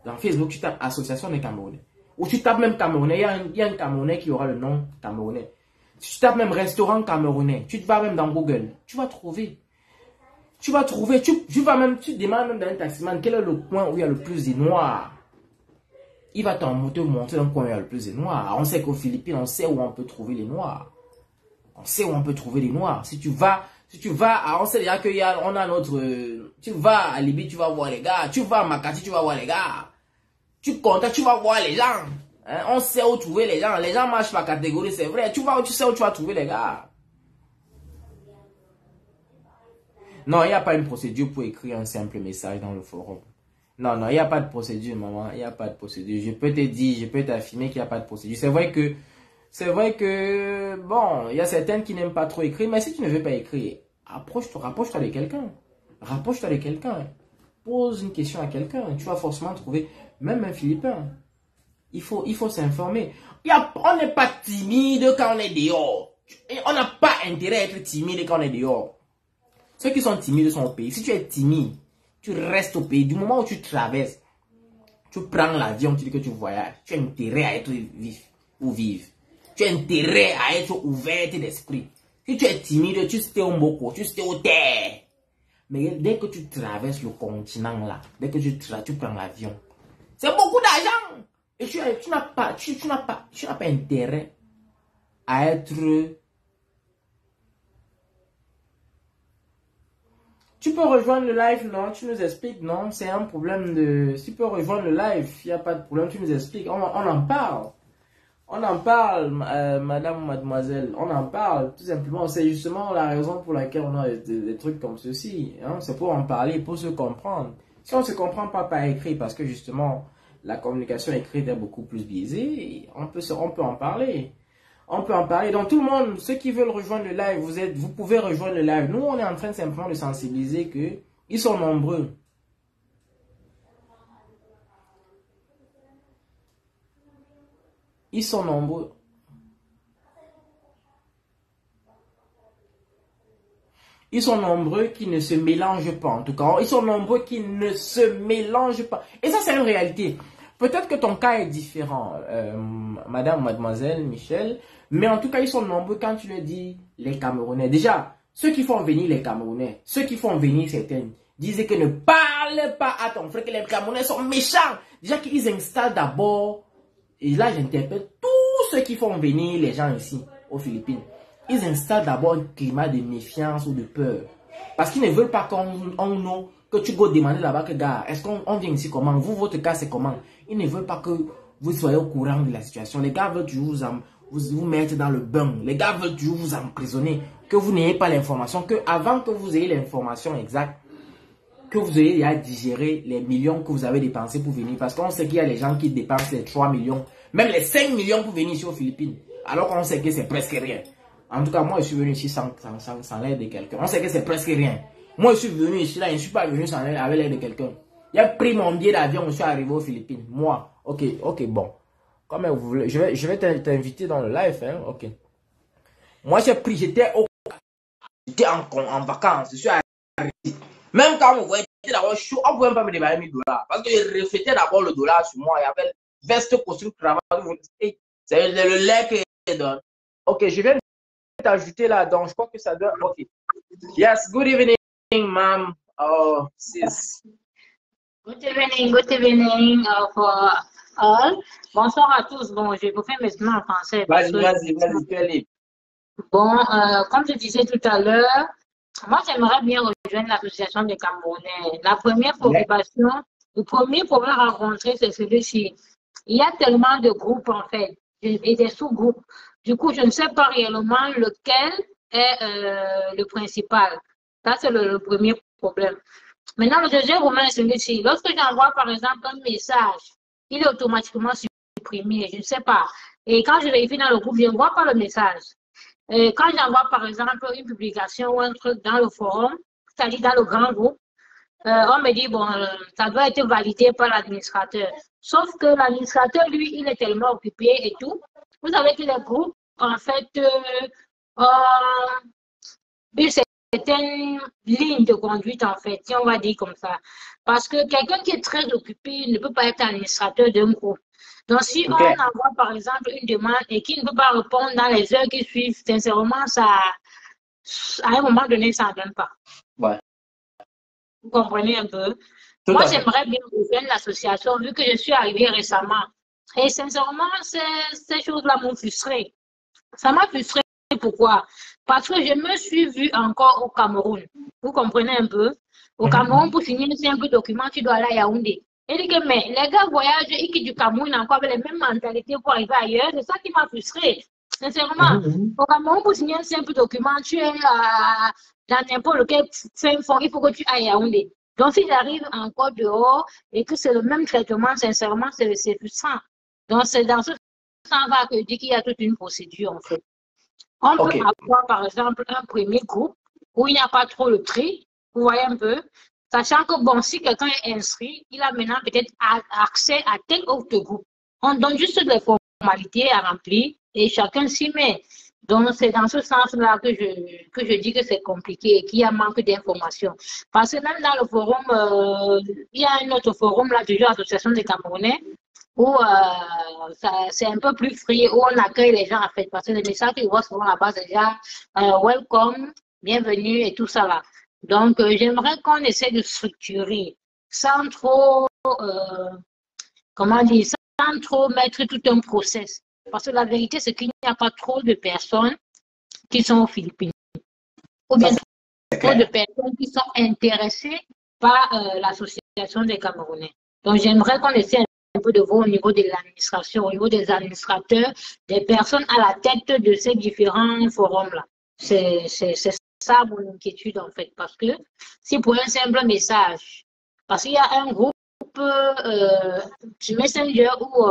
Dans Facebook, tu tapes Association des Camerounais. Ou tu tapes même Camerounais. Il y a un Camerounais qui aura le nom Camerounais. Si tu tapes même restaurant camerounais, tu vas même dans Google, tu vas trouver. Tu vas trouver, tu demandes même dans un taximan quel est le coin où il y a le plus de noirs. Il va te montrer un coin où il y a le plus de noirs. On sait qu'aux Philippines, on sait où on peut trouver les noirs. On sait où on peut trouver les noirs. Si tu vas, on sait déjà qu'on a notre... Tu vas à Libye, tu vas voir les gars. Tu vas à Makati, tu vas voir les gars. Tu contactes, tu vas voir les gens. Hein? On sait où trouver les gens. Les gens marchent par catégorie, c'est vrai. Tu sais où tu vas trouver les gars. Non, il n'y a pas une procédure pour écrire un simple message dans le forum. Non, il n'y a pas de procédure, maman. Il n'y a pas de procédure. Je peux te dire, je peux t'affirmer qu'il n'y a pas de procédure. C'est vrai que, bon, il y a certaines qui n'aiment pas trop écrire, mais si tu ne veux pas écrire, rapproche-toi de quelqu'un. Rapproche-toi de quelqu'un. Pose une question à quelqu'un. Tu vas forcément trouver, même un Philippin. Il faut s'informer. On n'est pas timide quand on est dehors. On n'a pas intérêt à être timide quand on est dehors. Ceux qui sont timides sont au pays. Si tu es timide, tu restes au pays. Du moment où tu traverses, tu prends l'avion, tu dis que tu voyages. Tu as intérêt à être vif ou vive. Tu as intérêt à être ouverte d'esprit. Si tu es timide, tu sais au moko, tu sais au terre. Mais dès que tu traverses le continent là, dès que tu prends l'avion, c'est beaucoup d'argent. Et tu n'as pas intérêt à être... Tu peux rejoindre le live, non? Tu nous expliques, non? C'est un problème de... Tu peux rejoindre le live, il n'y a pas de problème, tu nous expliques. On en parle. On en parle, madame ou mademoiselle. On en parle, tout simplement. C'est justement la raison pour laquelle on a des trucs comme ceci. Hein? C'est pour en parler, pour se comprendre. Si on ne se comprend pas par écrit, parce que justement, la communication écrite est beaucoup plus biaisée, on peut en parler. On peut en parler. Donc tout le monde, ceux qui veulent rejoindre le live, vous pouvez rejoindre le live. Nous, on est en train simplement de sensibiliser que ils sont nombreux. Ils sont nombreux. Ils sont nombreux qui ne se mélangent pas, en tout cas. Ils sont nombreux qui ne se mélangent pas. Et ça, c'est une réalité. Peut-être que ton cas est différent, madame, mademoiselle, Michel. Mais en tout cas, ils sont nombreux quand tu le dis, les Camerounais. Déjà, ceux qui font venir les Camerounais, ceux qui font venir certaines, disaient que ne parle pas à ton frère, que les Camerounais sont méchants. Déjà qu'ils installent d'abord, et là j'interpelle tous ceux qui font venir les gens ici, aux Philippines. Ils installent d'abord un climat de méfiance ou de peur. Parce qu'ils ne veulent pas que tu go demander là-bas que, gars, est-ce qu'on vient ici comment? Vous, votre cas, c'est comment? Ils ne veulent pas que vous soyez au courant de la situation. Les gars veulent toujours vous mettre dans le bain. Les gars veulent toujours vous emprisonner. que vous n'ayez pas l'information, que avant que vous ayez l'information exacte, que vous ayez à digérer les millions que vous avez dépensés pour venir. Parce qu'on sait qu'il y a les gens qui dépensent les 3 millions, même les 5 millions pour venir ici aux Philippines. Alors qu'on sait que c'est presque rien. En tout cas, moi, je suis venu ici sans l'aide de quelqu'un. On sait que c'est presque rien. Moi, je suis venu ici, là, je ne suis pas venu avec l'aide de quelqu'un. Il a pris mon billet d'avion, je suis arrivé aux Philippines. Moi, ok, bon. Comme vous voulez, je vais t'inviter dans le live, hein, ok. Moi, j'étais en vacances, je suis arrivé. Même quand on voyait d'abord chaud, on ne pouvait pas me débarrasser $1000. Parce que je reflétais d'abord le dollar sur moi. Il y avait veste, costume, cravate. C'est le lait que donne. Ok, je viens de t'ajouter là, donc je crois que ça doit. Ok. Yes, good evening, ma'am. Oh, sis. Good evening for all. Bonsoir à tous. Bon, je vais vous faire maintenant en français. Vas-y, tu es libre. Bon, comme je disais tout à l'heure, moi j'aimerais bien rejoindre l'association des Camerounais. La première préoccupation, le premier problème rencontré, c'est celui-ci. Il y a tellement de groupes en fait, et des sous-groupes. Du coup, je ne sais pas réellement lequel est le principal. Ça, c'est le premier problème. Maintenant, le deuxième problème est celui-ci. Lorsque j'envoie, par exemple, un message, il est automatiquement supprimé, je ne sais pas. Et quand je vérifie dans le groupe, je ne vois pas le message. Et quand j'envoie, par exemple, une publication ou un truc dans le forum, c'est-à-dire dans le grand groupe, on me dit, bon, ça doit être validé par l'administrateur. Sauf que l'administrateur, lui, il est tellement occupé et tout. Vous savez que les groupes, en fait, une certaine ligne de conduite, en fait, si on va dire comme ça. Parce que quelqu'un qui est très occupé ne peut pas être administrateur d'un groupe. Donc, si on envoie, par exemple, une demande et qu'il ne peut pas répondre dans les heures qui suivent, sincèrement, ça, à un moment donné, ça ne donne pas. Ouais. Vous comprenez un peu? Moi, j'aimerais bien rejoindre l'association vu que je suis arrivée récemment. Et sincèrement, ces choses-là m'ont frustrée. Ça m'a frustrée. Pourquoi? Parce que je me suis vue encore au Cameroun. Vous comprenez un peu? Au Cameroun, pour signer un simple document, tu dois aller à Yaoundé. Et dit que, mais les gars voyagent et quittent du Cameroun encore avec les mêmes mentalités pour arriver ailleurs. C'est ça qui m'a frustrée. Sincèrement, au Cameroun, pour signer un simple document, tu es dans n'importe quel fin fond, il faut que tu ailles à Yaoundé. Donc, si j'arrive encore dehors et que c'est le même traitement, sincèrement, c'est frustrant. Donc, c'est dans ce sens-là que je dis qu'il y a toute une procédure, en fait. On peut avoir, par exemple, un premier groupe où il n'y a pas trop le tri, vous voyez un peu, sachant que, bon, si quelqu'un est inscrit, il a maintenant peut-être accès à tel autre groupe. On donne juste des formalités à remplir et chacun s'y met. Donc, c'est dans ce sens-là que je dis que c'est compliqué et qu'il y a manque d'informations. Parce que même dans le forum, il y a un autre forum, là, toujours Association des Camerounais, où c'est un peu plus free, où on accueille les gens, en fait. Parce que les messages qu'ils voient souvent là-bas, c'est déjà welcome, bienvenue et tout ça là. Donc, j'aimerais qu'on essaie de structurer sans trop, comment dire, sans trop mettre tout un process. Parce que la vérité, c'est qu'il n'y a pas trop de personnes qui sont aux Philippines. Ou bien trop de personnes qui sont intéressées par l'association des Camerounais. Donc, j'aimerais qu'on essaie un peu de voir au niveau de l'administration, au niveau des administrateurs, des personnes à la tête de ces différents forums-là. C'est ça mon inquiétude, en fait. Parce que si pour un simple message, parce qu'il y a un groupe sur Messenger où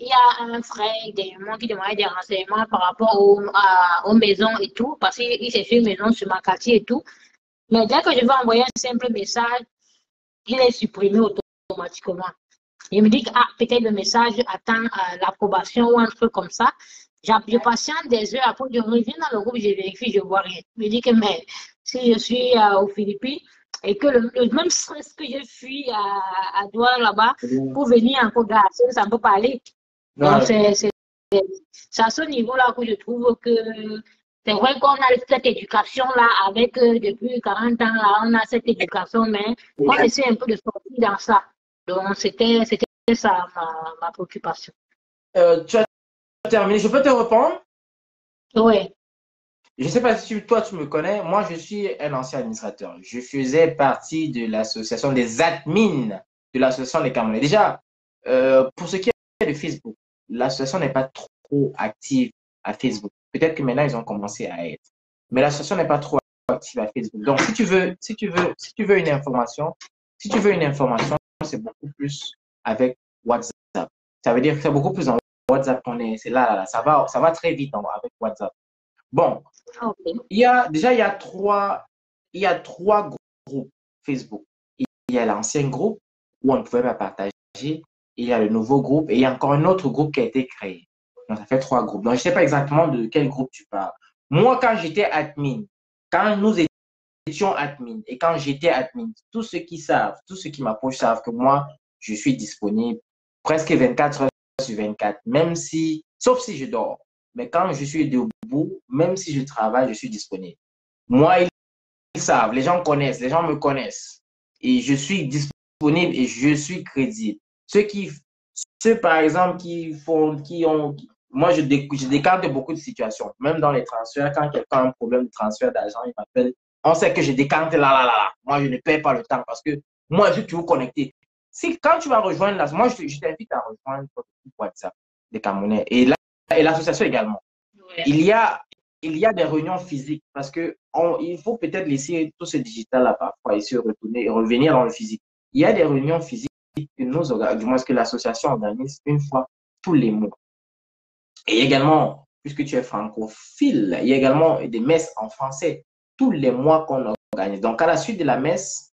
il y a un frère qui demandait des renseignements par rapport aux maisons et tout, parce qu'il s'est fait une maison sur ma quartier et tout. Mais dès que je vais envoyer un simple message, il est supprimé automatiquement. Il me dit que peut-être le message attend l'approbation ou un truc comme ça. Je patiente des heures, après je reviens dans le groupe, je vérifie, je ne vois rien. Il me dit que mais, si je suis aux Philippines et que le même stress que je fuis à Douala là-bas pour venir en Kogarce, ça ne peut pas aller. Donc, c'est à ce niveau-là que je trouve que c'est vrai qu'on a cette éducation-là avec depuis 40 ans, là, on a cette éducation, mais on essaie un peu de sortir dans ça. Donc, c'était ça ma préoccupation. Tu as terminé. Je peux te répondre? Oui. Je ne sais pas si toi, tu me connais. Moi, je suis un ancien administrateur. Je faisais partie de l'association des admins de l'association des Camerounais. Déjà, pour ce qui est de Facebook, l'association n'est pas trop active à Facebook. Peut-être que maintenant, ils ont commencé à être. mais l'association n'est pas trop active à Facebook. Donc, si tu veux une information, c'est beaucoup plus avec WhatsApp. Ça veut dire que c'est beaucoup plus dans WhatsApp qu'on est. C'est là, ça va très vite avec WhatsApp. Bon, Okay. il y a trois groupes Facebook. Il y a l'ancien groupe où on ne pouvait pas partager. Il y a le nouveau groupe et il y a encore un autre groupe qui a été créé. Donc, ça fait 3 groupes. Donc, je ne sais pas exactement de quel groupe tu parles. Moi, quand j'étais admin, quand nous étions admin et quand j'étais admin, tous ceux qui m'approchent savent que moi, je suis disponible presque 24 heures sur 24, sauf si je dors. Mais quand je suis debout, même si je travaille, je suis disponible. Moi, ils savent, les gens me connaissent. Et je suis disponible et je suis crédible. Ceux par exemple, moi, je décante beaucoup de situations. Même dans les transferts, quand quelqu'un a un problème de transfert d'argent, il m'appelle. On sait que je décante là. Moi, je ne perds pas le temps parce que moi, je suis toujours connecté. Quand tu vas rejoindre là, moi, je t'invite à rejoindre votre groupe WhatsApp des Camerounais et l'association également. Ouais. Il y a des réunions physiques parce que il faut peut-être laisser tout ce digital là parfois et se retourner et revenir dans le physique. Il y a des réunions physiques que du moins que l'association organise une fois tous les mois. Et également, puisque tu es francophile, il y a également des messes en français tous les mois qu'on organise. Donc, à la suite de la messe,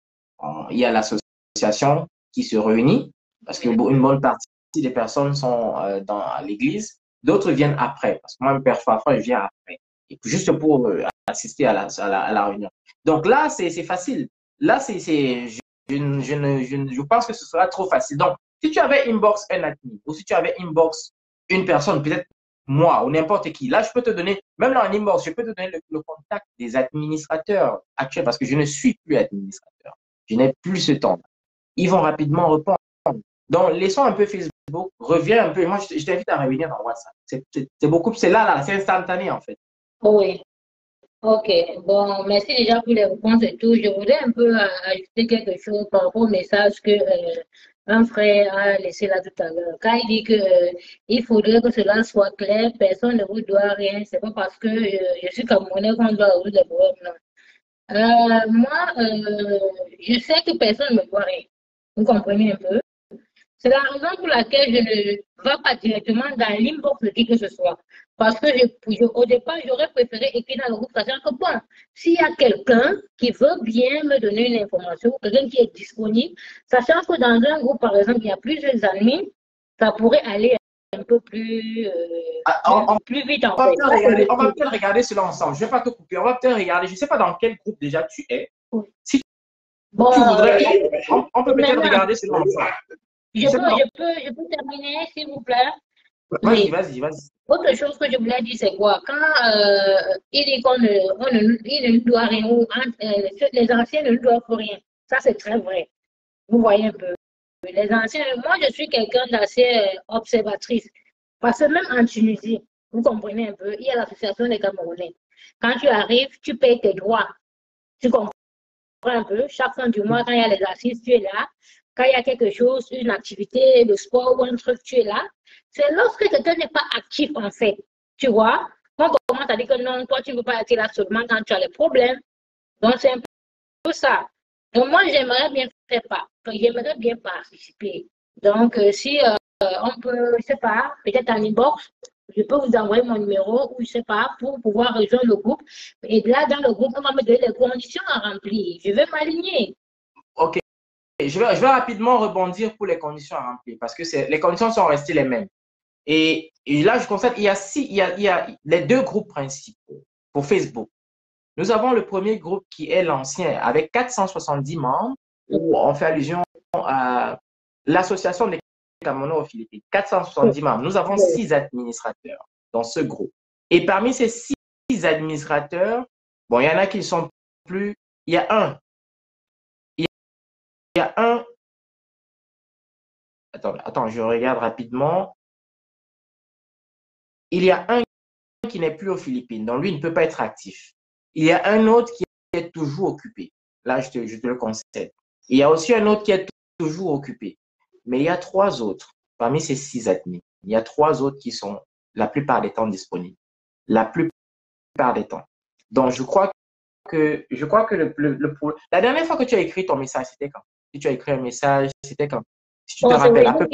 il y a l'association qui se réunit parce qu'une bonne partie des personnes sont dans l'église. D'autres viennent après, parce que moi, parfois, je viens après. Et puis, juste pour assister à la réunion. Donc là, c'est facile. Là, je pense que ce sera trop facile. Donc, si tu avais inbox un admin, ou si tu avais inbox une personne, peut-être moi ou n'importe qui, là, je peux te donner, même dans un inbox, je peux te donner le contact des administrateurs actuels, parce que je ne suis plus administrateur. Je n'ai plus ce temps. Ils vont rapidement répondre. Donc, laissons un peu Facebook, reviens un peu. Moi, je t'invite à revenir dans WhatsApp. C'est là, c'est instantané en fait. Oui. Ok. Bon, merci déjà pour les réponses et tout. Je voudrais un peu ajouter quelque chose par rapport au message que un frère a laissé là tout à l'heure. Quand il dit que il faudrait que cela soit clair, personne ne vous doit rien. C'est pas parce que je suis Camerounais qu'on doit résoudre les problèmes. Non. Moi, je sais que personne ne me doit rien. Vous comprenez un peu? C'est la raison pour laquelle je ne vais pas directement dans l'inbox de qui que ce soit. Parce que au départ, j'aurais préféré écrire dans le groupe, sachant que bon, s'il y a quelqu'un qui veut bien me donner une information, quelqu'un qui est disponible, sachant que dans un groupe, par exemple, il y a plusieurs amis, ça pourrait aller un peu plus, plus vite en fait. On va peut-être regarder cela ensemble. Je ne vais pas te couper. On va peut-être regarder. Je ne sais pas dans quel groupe déjà tu es. Si bon, tu voudrais, on peut peut-être regarder cela ensemble. Je peux terminer, s'il vous plaît? Vas-y. Autre chose que je voulais dire, c'est quoi? Quand il dit il ne doit rien, ou les anciens ne doivent rien. Ça, c'est très vrai. Vous voyez un peu. Les anciens, moi, je suis quelqu'un d'assez observatrice. Parce que même en Tunisie, vous comprenez un peu, il y a l'association des Camerounais. Quand tu arrives, tu payes tes droits. Tu comprends un peu? Chaque fin du mois, quand il y a les assises, tu es là. Quand il y a quelque chose, une activité de sport ou un truc, tu es là. C'est lorsque quelqu'un n'est pas actif, en fait. Tu vois? On commence à dire que non, toi, tu ne peux pas être là seulement quand tu as les problèmes. Donc, c'est un peu ça. Donc, moi, j'aimerais bien participer. Donc, si on peut, je ne sais pas, peut-être en inbox, je peux vous envoyer mon numéro ou je ne sais pas, pour pouvoir rejoindre le groupe. Et là, dans le groupe, on va me donner les conditions à remplir. Je vais m'aligner. Ok. Je vais rapidement rebondir pour les conditions à remplir parce que les conditions sont restées les mêmes. Et là, je constate qu'il y a les 2 groupes principaux pour Facebook. Nous avons le premier groupe qui est l'ancien avec 470 membres où on fait allusion à l'association des Camerounais aux Philippines. 470 membres. Nous avons 6 administrateurs dans ce groupe. Et parmi ces 6 administrateurs, bon, il y en a qui ne sont plus. Il y a un. Attends, je regarde rapidement. Il y a un qui n'est plus aux Philippines, donc lui, il ne peut pas être actif. Il y a un autre qui est toujours occupé. Là, je te le concède. Il y a aussi un autre qui est toujours occupé. Mais il y a 3 autres, parmi ces 6 admis. Il y a 3 autres qui sont la plupart des temps disponibles. La plupart des temps. Donc, je crois que la dernière fois que tu as écrit ton message, c'était quand? Si tu as écrit un message, c'était quand? Si tu te Bon, c'est rappelles vrai. un peu.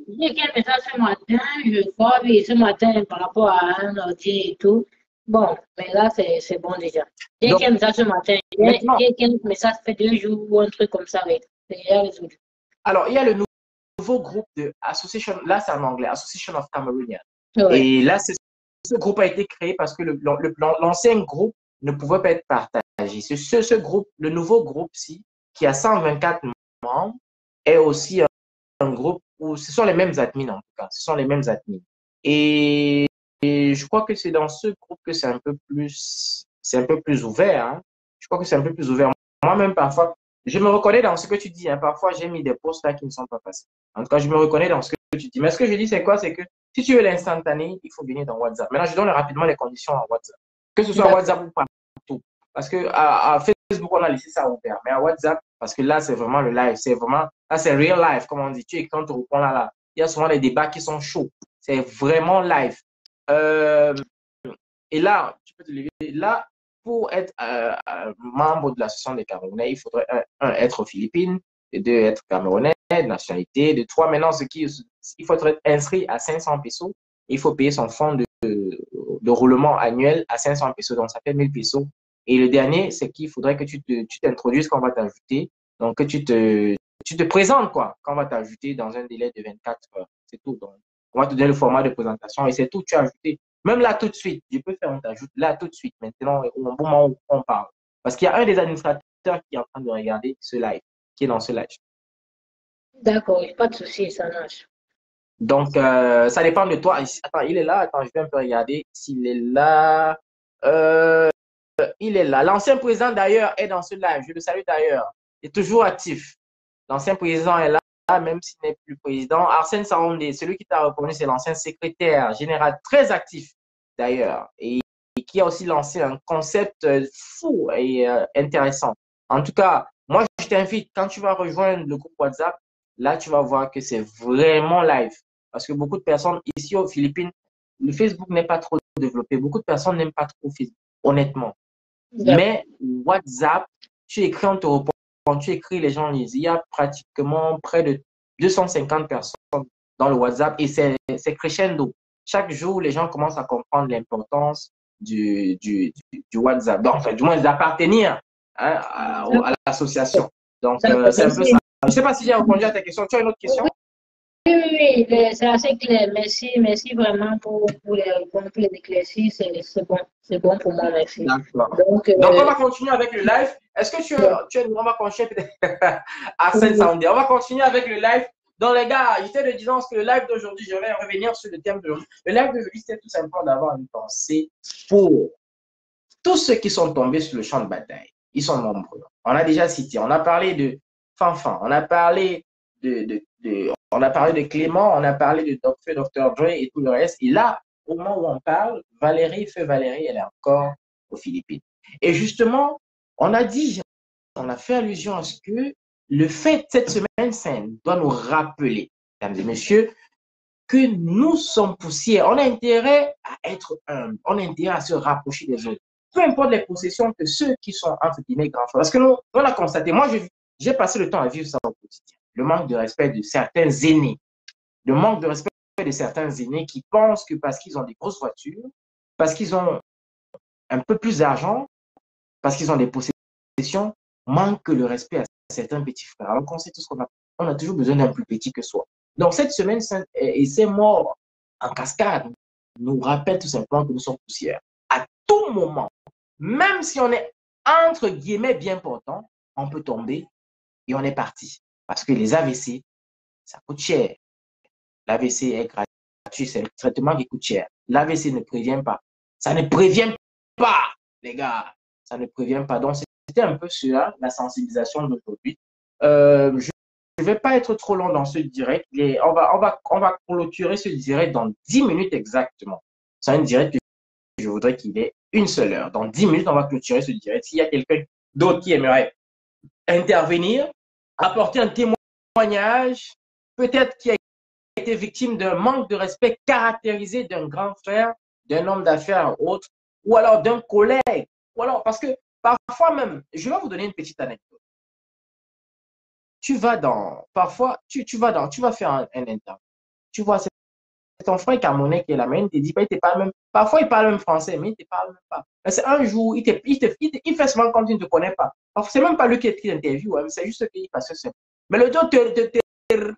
J'ai écrit un message ce matin, je crois, oui, ce matin par rapport à un ordi et tout. Bon, mais là, c'est bon déjà. J'ai Donc, écrit un message ce matin. maintenant, J'ai écrit un message ça fait 2 jours ou un truc comme ça, oui. C'est déjà résolu. alors, il y a le nouveau groupe de Association, là c'est en anglais, Association of Cameroonians. Oui, Et là, ce groupe a été créé parce que l'ancien groupe ne pouvait pas être partagé. Ce groupe, le nouveau groupe-ci, qui a 124 membres, est aussi un groupe où ce sont les mêmes admins en tout cas, ce sont les mêmes admins. Et, et je crois que c'est dans ce groupe que c'est un peu plus ouvert. Hein. Je crois que c'est un peu plus ouvert. Moi-même, parfois, je me reconnais dans ce que tu dis. Hein. Parfois, j'ai mis des posts là qui ne sont pas passés. En tout cas, je me reconnais dans ce que tu dis. Mais ce que je dis, c'est quoi? C'est que si tu veux l'instantané, il faut venir dans WhatsApp. Maintenant, je donne rapidement les conditions en WhatsApp. Que ce soit WhatsApp ou pas. Parce que à Facebook, on a laissé ça ouvert. Mais à WhatsApp, parce que là, c'est vraiment le live. C'est vraiment, là, c'est real life, comme on dit. Tu écris, on te répond là. Il y a souvent des débats qui sont chauds. C'est vraiment live. Euh, et là, tu peux te lever. Là, pour être membre de l'association des Camerounais, il faudrait, être aux Philippines, de deux, être Camerounais, de nationalité, de trois, maintenant, il faut être inscrit à 500 pesos. Il faut payer son fonds de roulement annuel à 500 pesos. Donc, ça fait 1000 pesos. Et le dernier, c'est qu'il faudrait que tu t'introduises quand on va t'ajouter. Donc, que tu te présentes, quoi, quand on va t'ajouter dans un délai de 24 heures. C'est tout. Donc, on va te donner le format de présentation et c'est tout. Tu as ajouté. Même là, tout de suite, je peux faire un ajout là, tout de suite, maintenant, au moment où on parle. Parce qu'il y a un des administrateurs qui est en train de regarder ce live, qui est dans ce live. d'accord, pas de souci, ça marche. Donc, ça dépend de toi. Attends, il est là. Attends, je vais un peu regarder s'il est là. Il est là. L'ancien président, d'ailleurs, est dans ce live. Je le salue d'ailleurs. Il est toujours actif. L'ancien président est là, même s'il n'est plus président. Arsène Saoundé, celui qui t'a reconnu, c'est l'ancien secrétaire général, très actif d'ailleurs, et qui a aussi lancé un concept fou et intéressant. En tout cas, moi, je t'invite, quand tu vas rejoindre le groupe WhatsApp, là, tu vas voir que c'est vraiment live. Parce que beaucoup de personnes ici aux Philippines, le Facebook n'est pas trop développé. Beaucoup de personnes n'aiment pas trop Facebook, honnêtement. Mais WhatsApp, tu écris, on te répond. Quand tu écris, les gens lisent. Il y a pratiquement près de 250 personnes dans le WhatsApp et c'est crescendo. Chaque jour, les gens commencent à comprendre l'importance du WhatsApp. Donc, enfin, du moins, d'appartenir à l'association. Donc, c'est un peu ça. Je ne sais pas si j'ai répondu à ta question. Tu as une autre question? Oui, c'est assez clair. Merci vraiment pour les réponses, pour les éclaircies. C'est bon pour moi, merci. D'accord. Donc, on va continuer avec le live. Est-ce que on va continuer à 500. On va continuer avec le live. Donc, les gars, j'étais de disant que le live d'aujourd'hui, je vais revenir sur le thème d'aujourd'hui. Le live d'aujourd'hui, c'était tout simplement d'avoir une pensée pour tous ceux qui sont tombés sur le champ de bataille. Ils sont nombreux. On a déjà cité, on a parlé de Fanfan, on a parlé on a parlé de Clément, on a parlé de Dr. Dre et tout le reste. Et là, au moment où on parle, Valérie, elle est encore aux Philippines. Et justement, on a fait allusion à ce que le fait cette semaine sainte doit nous rappeler, mesdames et messieurs, que nous sommes poussière. On a intérêt à être humble, on a intérêt à se rapprocher des autres. Peu importe les possessions que ceux qui sont entre guillemets grands frères. Parce que nous, on a constaté, moi j'ai passé le temps à vivre ça au quotidien. Le manque de respect de certains aînés. Le manque de respect de certains aînés qui pensent que parce qu'ils ont des grosses voitures, parce qu'ils ont un peu plus d'argent, parce qu'ils ont des possessions, manquent le respect à certains petits frères. Alors qu'on sait tous qu'on a toujours besoin d'un plus petit que soi. Donc cette semaine et ces morts en cascade nous rappellent tout simplement que nous sommes poussières. À tout moment, même si on est entre guillemets bien portant, on peut tomber et on est parti. Parce que les AVC, ça coûte cher. L'AVC est gratuit, c'est le traitement qui coûte cher. L'AVC ne prévient pas. Ça ne prévient pas, les gars. Ça ne prévient pas. Donc, c'était un peu cela, la sensibilisation d'aujourd'hui. Je ne vais pas être trop long dans ce direct. On va clôturer ce direct dans 10 minutes exactement. C'est un direct que je voudrais qu'il ait une seule heure. Dans 10 minutes, on va clôturer ce direct. S'il y a quelqu'un d'autre qui aimerait intervenir, apporter un témoignage, peut-être qui a été victime d'un manque de respect caractérisé d'un grand frère, d'un homme d'affaires ou autre, ou alors d'un collègue, alors, parce que parfois même, je vais vous donner une petite anecdote. Tu vas dans, parfois, tu vas faire un interview. Tu vois, c'est ton frère camerounais qui est là, mais il te dit pas, il te parle même, parfois il parle même français, mais il te parle même pas. C'est un jour, il fait souvent comme tu ne te connais pas. C'est même pas lui qui t'interviewe, hein, c'est juste qu'il passe ça. Mais le jour,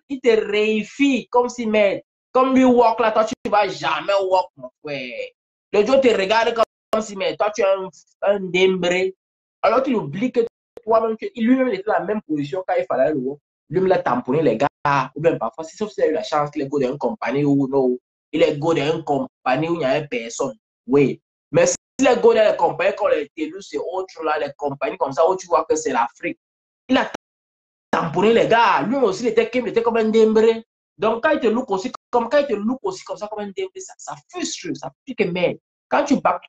il te réifie comme si, mais, comme lui walk là, toi tu ne vas jamais walk, mon frère. Le jour te regarde comme si, mais toi tu es un démbré. Alors qu'il oublie que toi-même, lui-même était dans la même position quand il fallait le walk. Lui-même l'a tamponné les gars, ou bien parfois, sauf s'il a eu la chance qu'il est go d'une compagnie ou non, il est go d'une compagnie où il n'y a personne. Oui. Mais s'il est go dans les compagnies, quand les élus, c'est autre là, les compagnies comme ça, où tu vois que c'est l'Afrique. Il a tamponné les gars. Lui aussi, il était comme un démbré. Donc, quand il te look aussi comme ça, comme un démbré, ça frustre, ça pique merde. Quand tu back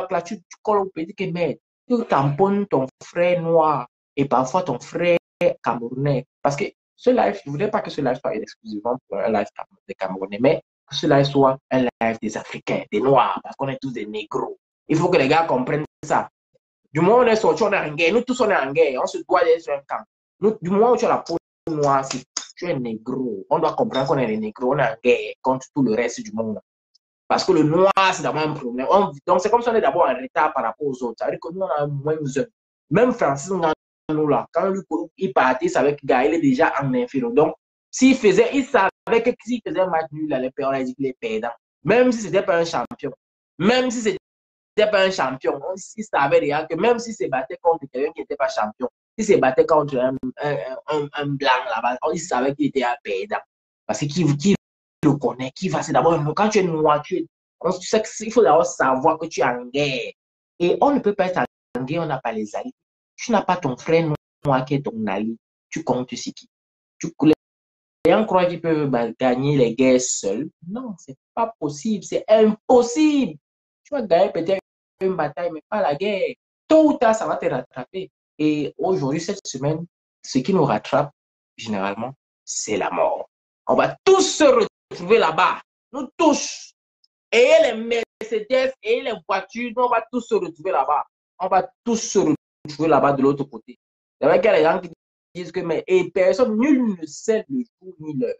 là, tu colles au petit que merde. Tu tamponnes ton frère noir et parfois ton frère camerounais. Parce que ce live, je ne voudrais pas que ce live soit exclusivement pour un live des Camerounais, mais que ce live soit un live des Africains, des Noirs, parce qu'on est tous des négros. Il faut que les gars comprennent ça. Du moment où on est sortis, on est en guerre. Nous tous, on est en guerre. On se doit aller sur un camp. Du moment où tu as la peau noire, si tu es négro, on doit comprendre qu'on est des négros. On est en guerre contre tout le reste du monde. Parce que le noir, c'est d'abord un problème. Donc, c'est comme si on est d'abord en retard par rapport aux autres. Ça veut dire que nous, on a moins besoin. Même Francis nous là, quand lui, il partait, savait que gars, il est déjà en inférieur. Donc, il savait que s'il faisait un match nul, les perdants, il dit qu'il est perdant. Même si ce n'était pas un champion. Même si c'était pas un champion. Il savait déjà que même s'il se battait contre quelqu'un qui n'était pas champion, s'il se battait contre un blanc là-bas, il savait qu'il était un perdant. Parce qu'il le connaît, qui va, c'est d'abord, quand tu es noir, tu sais qu'il faut d'abord savoir que tu es en guerre. Et on ne peut pas être en guerre, on n'a pas les alliés. Tu n'as pas ton frère noir qui est ton allié. Tu comptes sur qui? Les gens croient qu'ils peuvent gagner les guerres seuls. Non, c'est pas possible, c'est impossible. Tu vas gagner peut-être une bataille, mais pas la guerre. Tôt ou tard, ça va te rattraper. Et aujourd'hui, cette semaine, ce qui nous rattrape, généralement, c'est la mort. On va tous se retrouver là-bas. Nous tous. Et les Mercedes et les voitures, on va tous se retrouver là-bas. On va tous se retrouver là-bas de l'autre côté. Il y a des gens qui disent que et personne, nul ne sait le jour ni l'heure.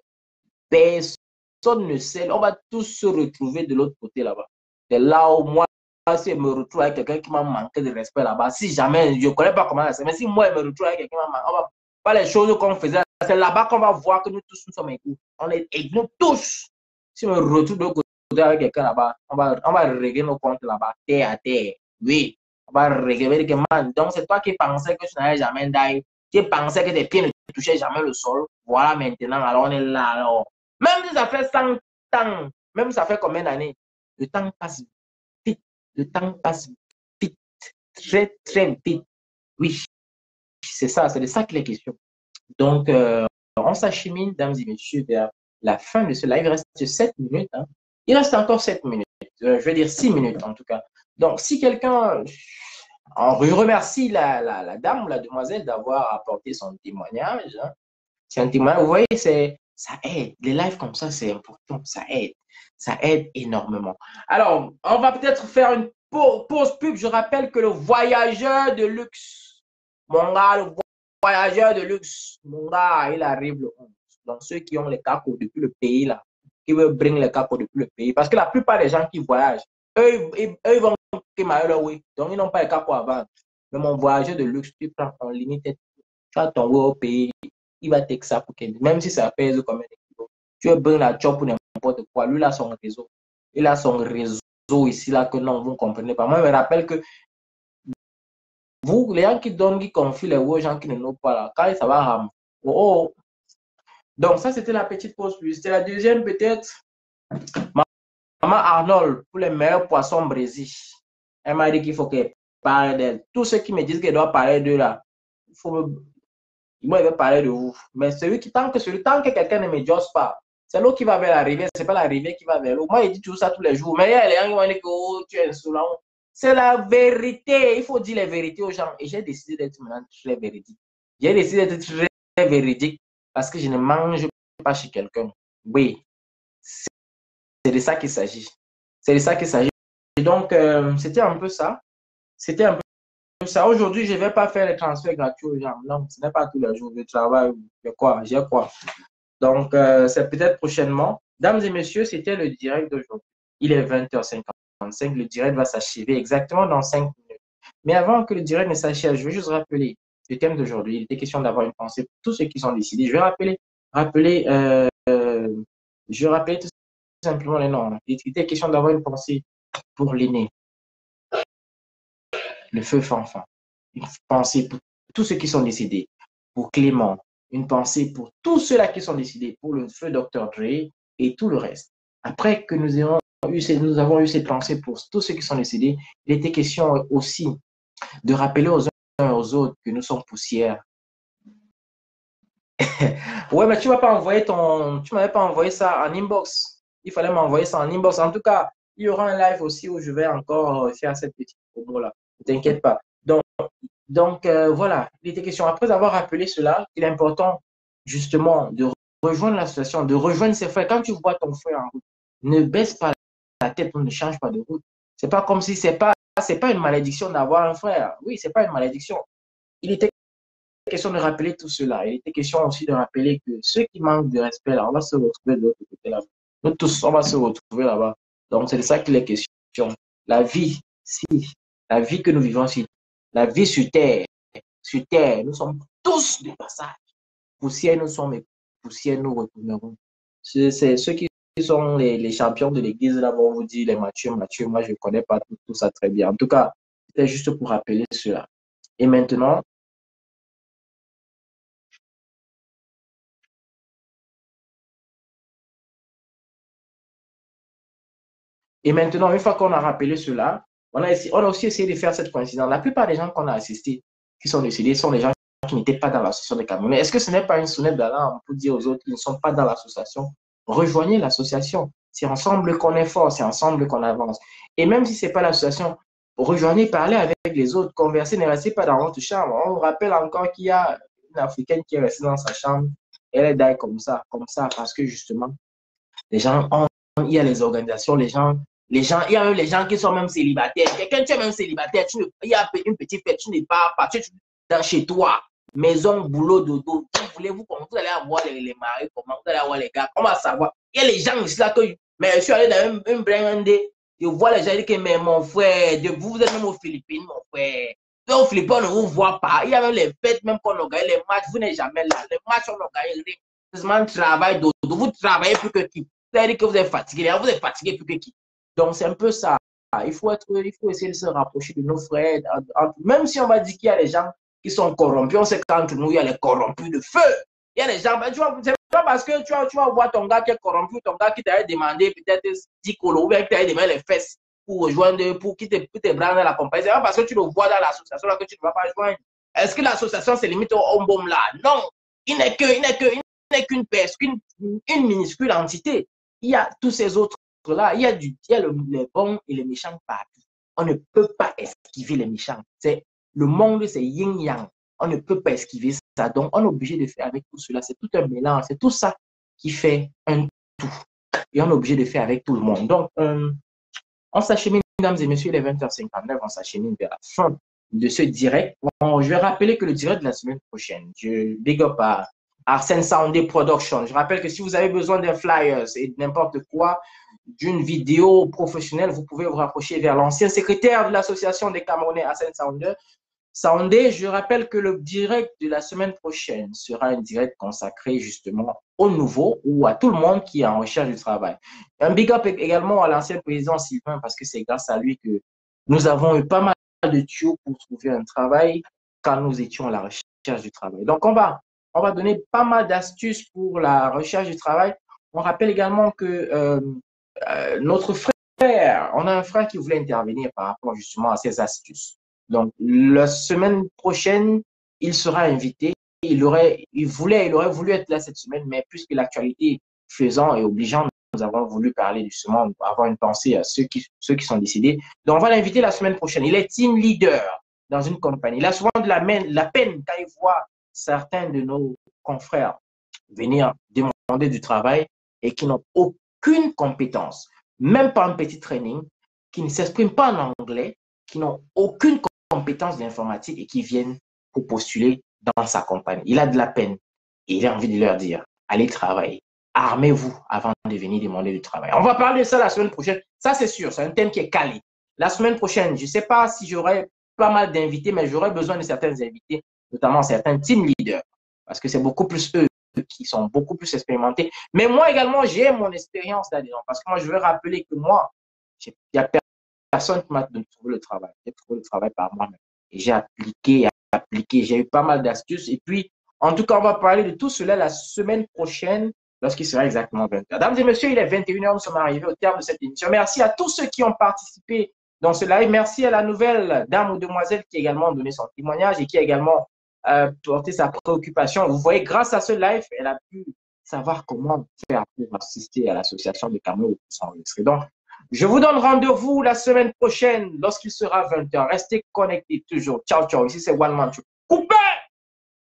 Personne ne sait. On va tous se retrouver de l'autre côté là-bas. C'est là où moi, si je me retrouve avec quelqu'un qui m'a manqué de respect là-bas, si jamais, je ne connais pas comment ça, mais si moi, je me retrouve avec quelqu'un qui m'a manqué, pas les choses qu'on faisait, c'est là-bas qu'on va voir que nous tous nous sommes égaux. On est égaux tous. Si je me retrouve de l'autre côté avec quelqu'un là-bas, on va régler nos comptes là-bas, terre à terre. Oui, on va régler que man. Donc, c'est toi qui pensais que tu n'avais jamais d'ail. Tu pensais que tes pieds ne touchaient jamais le sol. Voilà maintenant, alors on est là. Alors. Même si ça fait 100 ans, même si ça fait combien d'années, le temps passe vite. Le temps passe vite. Très, très vite. Oui, c'est ça, c'est de ça qu'il est question. Donc, on s'achemine, mesdames et messieurs, vers la fin de ce live. Il reste 7 minutes. Hein. Il reste encore 7 minutes. Je vais dire 6 minutes en tout cas. Donc, si quelqu'un... On remercie la dame ou la demoiselle d'avoir apporté son témoignage. Hein. C'est un témoignage, vous voyez, ça aide. Les lives comme ça, c'est important. Ça aide. Ça aide énormément. Alors, on va peut-être faire une pause pub. Je rappelle que le voyageur de luxe, mon gars, le voyageur de luxe, mon gars, il arrive le 11. Donc, ceux qui ont les cacos depuis le pays, là, qui veulent bring les cacos depuis le pays. Parce que la plupart des gens qui voyagent, eux ils vont oui. Donc, ils n'ont pas les cacos à vendre. Mais mon voyageur de luxe, tu prends en limite, tu as ton au pays, il va take ça pour qu'il, même si ça pèse comme un kilo. Tu veux bring la job pour n'importe quoi. Lui, il a son réseau. Il a son réseau ici, là, que non, vous ne comprenez pas. Moi, je me rappelle que vous, les gens qui donnent, qui confient les aux gens qui ne n'ont pas là, quand ça va ramener. Oh. Donc, ça, c'était la petite pause. C'était la deuxième, peut-être. Maman Arnold, pour les meilleurs poissons Brésil. Elle m'a dit qu'il faut qu'elle parle d'elle. Tous ceux qui me disent qu'elle doit parler d'eux là, moi, je vais parler de vous. Mais tant que quelqu'un ne me jose pas, c'est l'eau qui va vers la rivière, c'est pas la rivière qui va vers l'eau. Moi, je dis tout ça tous les jours. Mais il y a les gens qui vont dire que oh, tu es insolent. C'est la vérité. Il faut dire les vérités aux gens. Et j'ai décidé d'être maintenant très véridique. J'ai décidé d'être très véridique parce que je ne mange pas chez quelqu'un. Oui. C'est de ça qu'il s'agit. C'est de ça qu'il s'agit. Donc, c'était un peu ça. C'était un peu ça. Aujourd'hui, je ne vais pas faire les transferts gratuits aux gens. Non, ce n'est pas tous les jours. Je travaille, j'ai quoi. Donc, c'est peut-être prochainement. Dames et messieurs, c'était le direct d'aujourd'hui. Il est 20h55. Le direct va s'achever exactement dans 5 minutes. Mais avant que le direct ne s'achève, je veux juste rappeler le thème d'aujourd'hui. Il était question d'avoir une pensée pour tous ceux qui sont décidés. Je vais rappeler tout simplement les noms. Il était question d'avoir une pensée pour l'aîné, le feu Fanfan. Une pensée pour tous ceux qui sont décédés, pour Clément, une pensée pour tous ceux-là qui sont décédés, pour le feu Dr. Dre et tout le reste. Après que nous avons eu ces pensées pour tous ceux qui sont décédés, il était question aussi de rappeler aux uns et aux autres que nous sommes poussière. Ouais, mais tu m'avais pas envoyé ça en inbox. Il fallait m'envoyer ça en inbox. En tout cas, il y aura un live aussi où je vais encore faire cette petite promo-là. Ne t'inquiète pas. Donc voilà, il était question, après avoir rappelé cela, il est important justement de rejoindre l'association, de rejoindre ses frères. Quand tu vois ton frère en route, ne baisse pas la tête, ne change pas de route. C'est pas comme si c'est pas une malédiction d'avoir un frère. Oui, c'est pas une malédiction. Il était question de rappeler tout cela. Il était question aussi de rappeler que ceux qui manquent de respect, là, on va se retrouver de l'autre côté là-bas. Nous tous, on va se retrouver là-bas. Donc, c'est de ça qu'il est question. La vie, la vie que nous vivons ici, la vie sur Terre, nous sommes tous de passage. Poussière, nous sommes, et poussière, nous retournerons. C'est ceux qui sont les champions de l'église, là, on vous dit les Mathieu, moi, je ne connais pas tout ça très bien. En tout cas, c'était juste pour rappeler cela. Et maintenant, une fois qu'on a rappelé cela, on a aussi essayé de faire cette coïncidence. La plupart des gens qu'on a assistés, qui sont décédés, sont des gens qui n'étaient pas dans l'association des Camerounais. Est-ce que ce n'est pas une sonnette d'alarme pour dire aux autres qui ne sont pas dans l'association? Rejoignez l'association. C'est ensemble qu'on est fort, c'est ensemble qu'on avance. Et même si ce n'est pas l'association, rejoignez, parlez avec les autres, conversez, ne restez pas dans votre chambre. On vous rappelle encore qu'il y a une Africaine qui est restée dans sa chambre. Elle est d'ailleurs comme ça, parce que justement, les gens il y a les organisations, il y a même les gens qui sont même célibataires. Quelqu'un, tu es même célibataire, il y a une petite fête, tu n'es pas dans chez toi, maison, boulot, dodo. Voulez-vous comment vous allez avoir les maris, comment vous allez avoir les gars, on va savoir. Il y a les gens ici là mais je suis allé dans un blinde, je vois les gens dire que mais mon frère, vous êtes même aux Philippines, mon frère. Aux Philippines, on ne vous voit pas. Il y a même les fêtes, même qu'on a gagné les matchs, vous n'êtes jamais là. Les matchs, on a gagné rien. C'est travail dodo. Vous travaillez plus que qui. C'est-à-dire que vous êtes fatigué, vous êtes fatigué plus que qui. Donc, c'est un peu ça. Il faut essayer de se rapprocher de nos frères. Même si on va dire qu'il y a des gens qui sont corrompus, on sait qu'entre nous, il y a les corrompus de feu. Il y a des gens, tu vois, c'est pas parce que tu vas voir ton gars qui est corrompu, ton gars qui t'a demandé peut-être 10 colos, ou bien qui t'a demandé les fesses pour rejoindre, pour qui te branche dans la compagnie. C'est pas parce que tu le vois dans l'association là que tu ne vas pas joindre. Est-ce que l'association se limite au homme là? Non. Il n'est qu'une personne, une minuscule entité. Il y a tous ces autres-là, il y a les bons et les méchants partout. On ne peut pas esquiver les méchants. Le monde, c'est yin-yang. On ne peut pas esquiver ça. Donc, on est obligé de faire avec tout cela. C'est tout un mélange. C'est tout ça qui fait un tout. Et on est obligé de faire avec tout le monde. Donc, on s'achemine, mesdames et messieurs, il est 20h59. On s'achemine vers la fin de ce direct. Bon, je vais rappeler que le direct de la semaine prochaine, je big up à Arsène Soundé Production. Je rappelle que si vous avez besoin d'un flyers et n'importe quoi, d'une vidéo professionnelle, vous pouvez vous rapprocher vers l'ancien secrétaire de l'association des Camerounais, Arsène Soundé. Je rappelle que le direct de la semaine prochaine sera un direct consacré justement aux nouveaux ou à tout le monde qui est en recherche du travail. Un big up également à l'ancien président Sylvain parce que c'est grâce à lui que nous avons eu pas mal de tuyaux pour trouver un travail quand nous étions à la recherche du travail. Donc, on va donner pas mal d'astuces pour la recherche du travail. On rappelle également que notre frère, on a un frère qui voulait intervenir par rapport justement à ces astuces. Donc, la semaine prochaine, il sera invité. Il aurait voulu être là cette semaine, mais puisque l'actualité faisant et obligeant, nous avons voulu parler justement, avoir une pensée à ceux qui sont décédés. Donc, on va l'inviter la semaine prochaine. Il est team leader dans une compagnie. Il a souvent de la peine quand il voit certains de nos confrères venir demander du travail et qui n'ont aucune compétence, même pas un petit training, qui ne s'expriment pas en anglais, qui n'ont aucune compétences d'informatique et qui viennent pour postuler dans sa compagnie. Il a de la peine et il a envie de leur dire, allez travailler. Armez-vous avant de venir demander du travail. On va parler de ça la semaine prochaine. Ça, c'est sûr, c'est un thème qui est calé. La semaine prochaine, je ne sais pas si j'aurai pas mal d'invités, mais j'aurai besoin de certains invités, notamment certains team leaders, parce que c'est beaucoup plus eux qui sont beaucoup plus expérimentés. Mais moi également, j'ai mon expérience là-dedans, parce que moi, je veux rappeler que moi, il n'y a personne qui m'a trouvé le travail. J'ai trouvé le travail par moi-même. Et j'ai appliqué, j'ai eu pas mal d'astuces. Et puis, en tout cas, on va parler de tout cela la semaine prochaine, lorsqu'il sera exactement 20h. Mesdames et messieurs, il est 21h, nous sommes arrivés au terme de cette émission. Merci à tous ceux qui ont participé dans ce live. Merci à la nouvelle dame ou demoiselle qui a également donné son témoignage et qui a également porté sa préoccupation. Vous voyez, grâce à ce live, elle a pu savoir comment faire pour assister à l'association de Cameroun pour s'enregistrer. Donc, je vous donne rendez-vous la semaine prochaine lorsqu'il sera 20h. Restez connectés toujours. Ciao, ciao. Ici, c'est One Man Show. Coupé!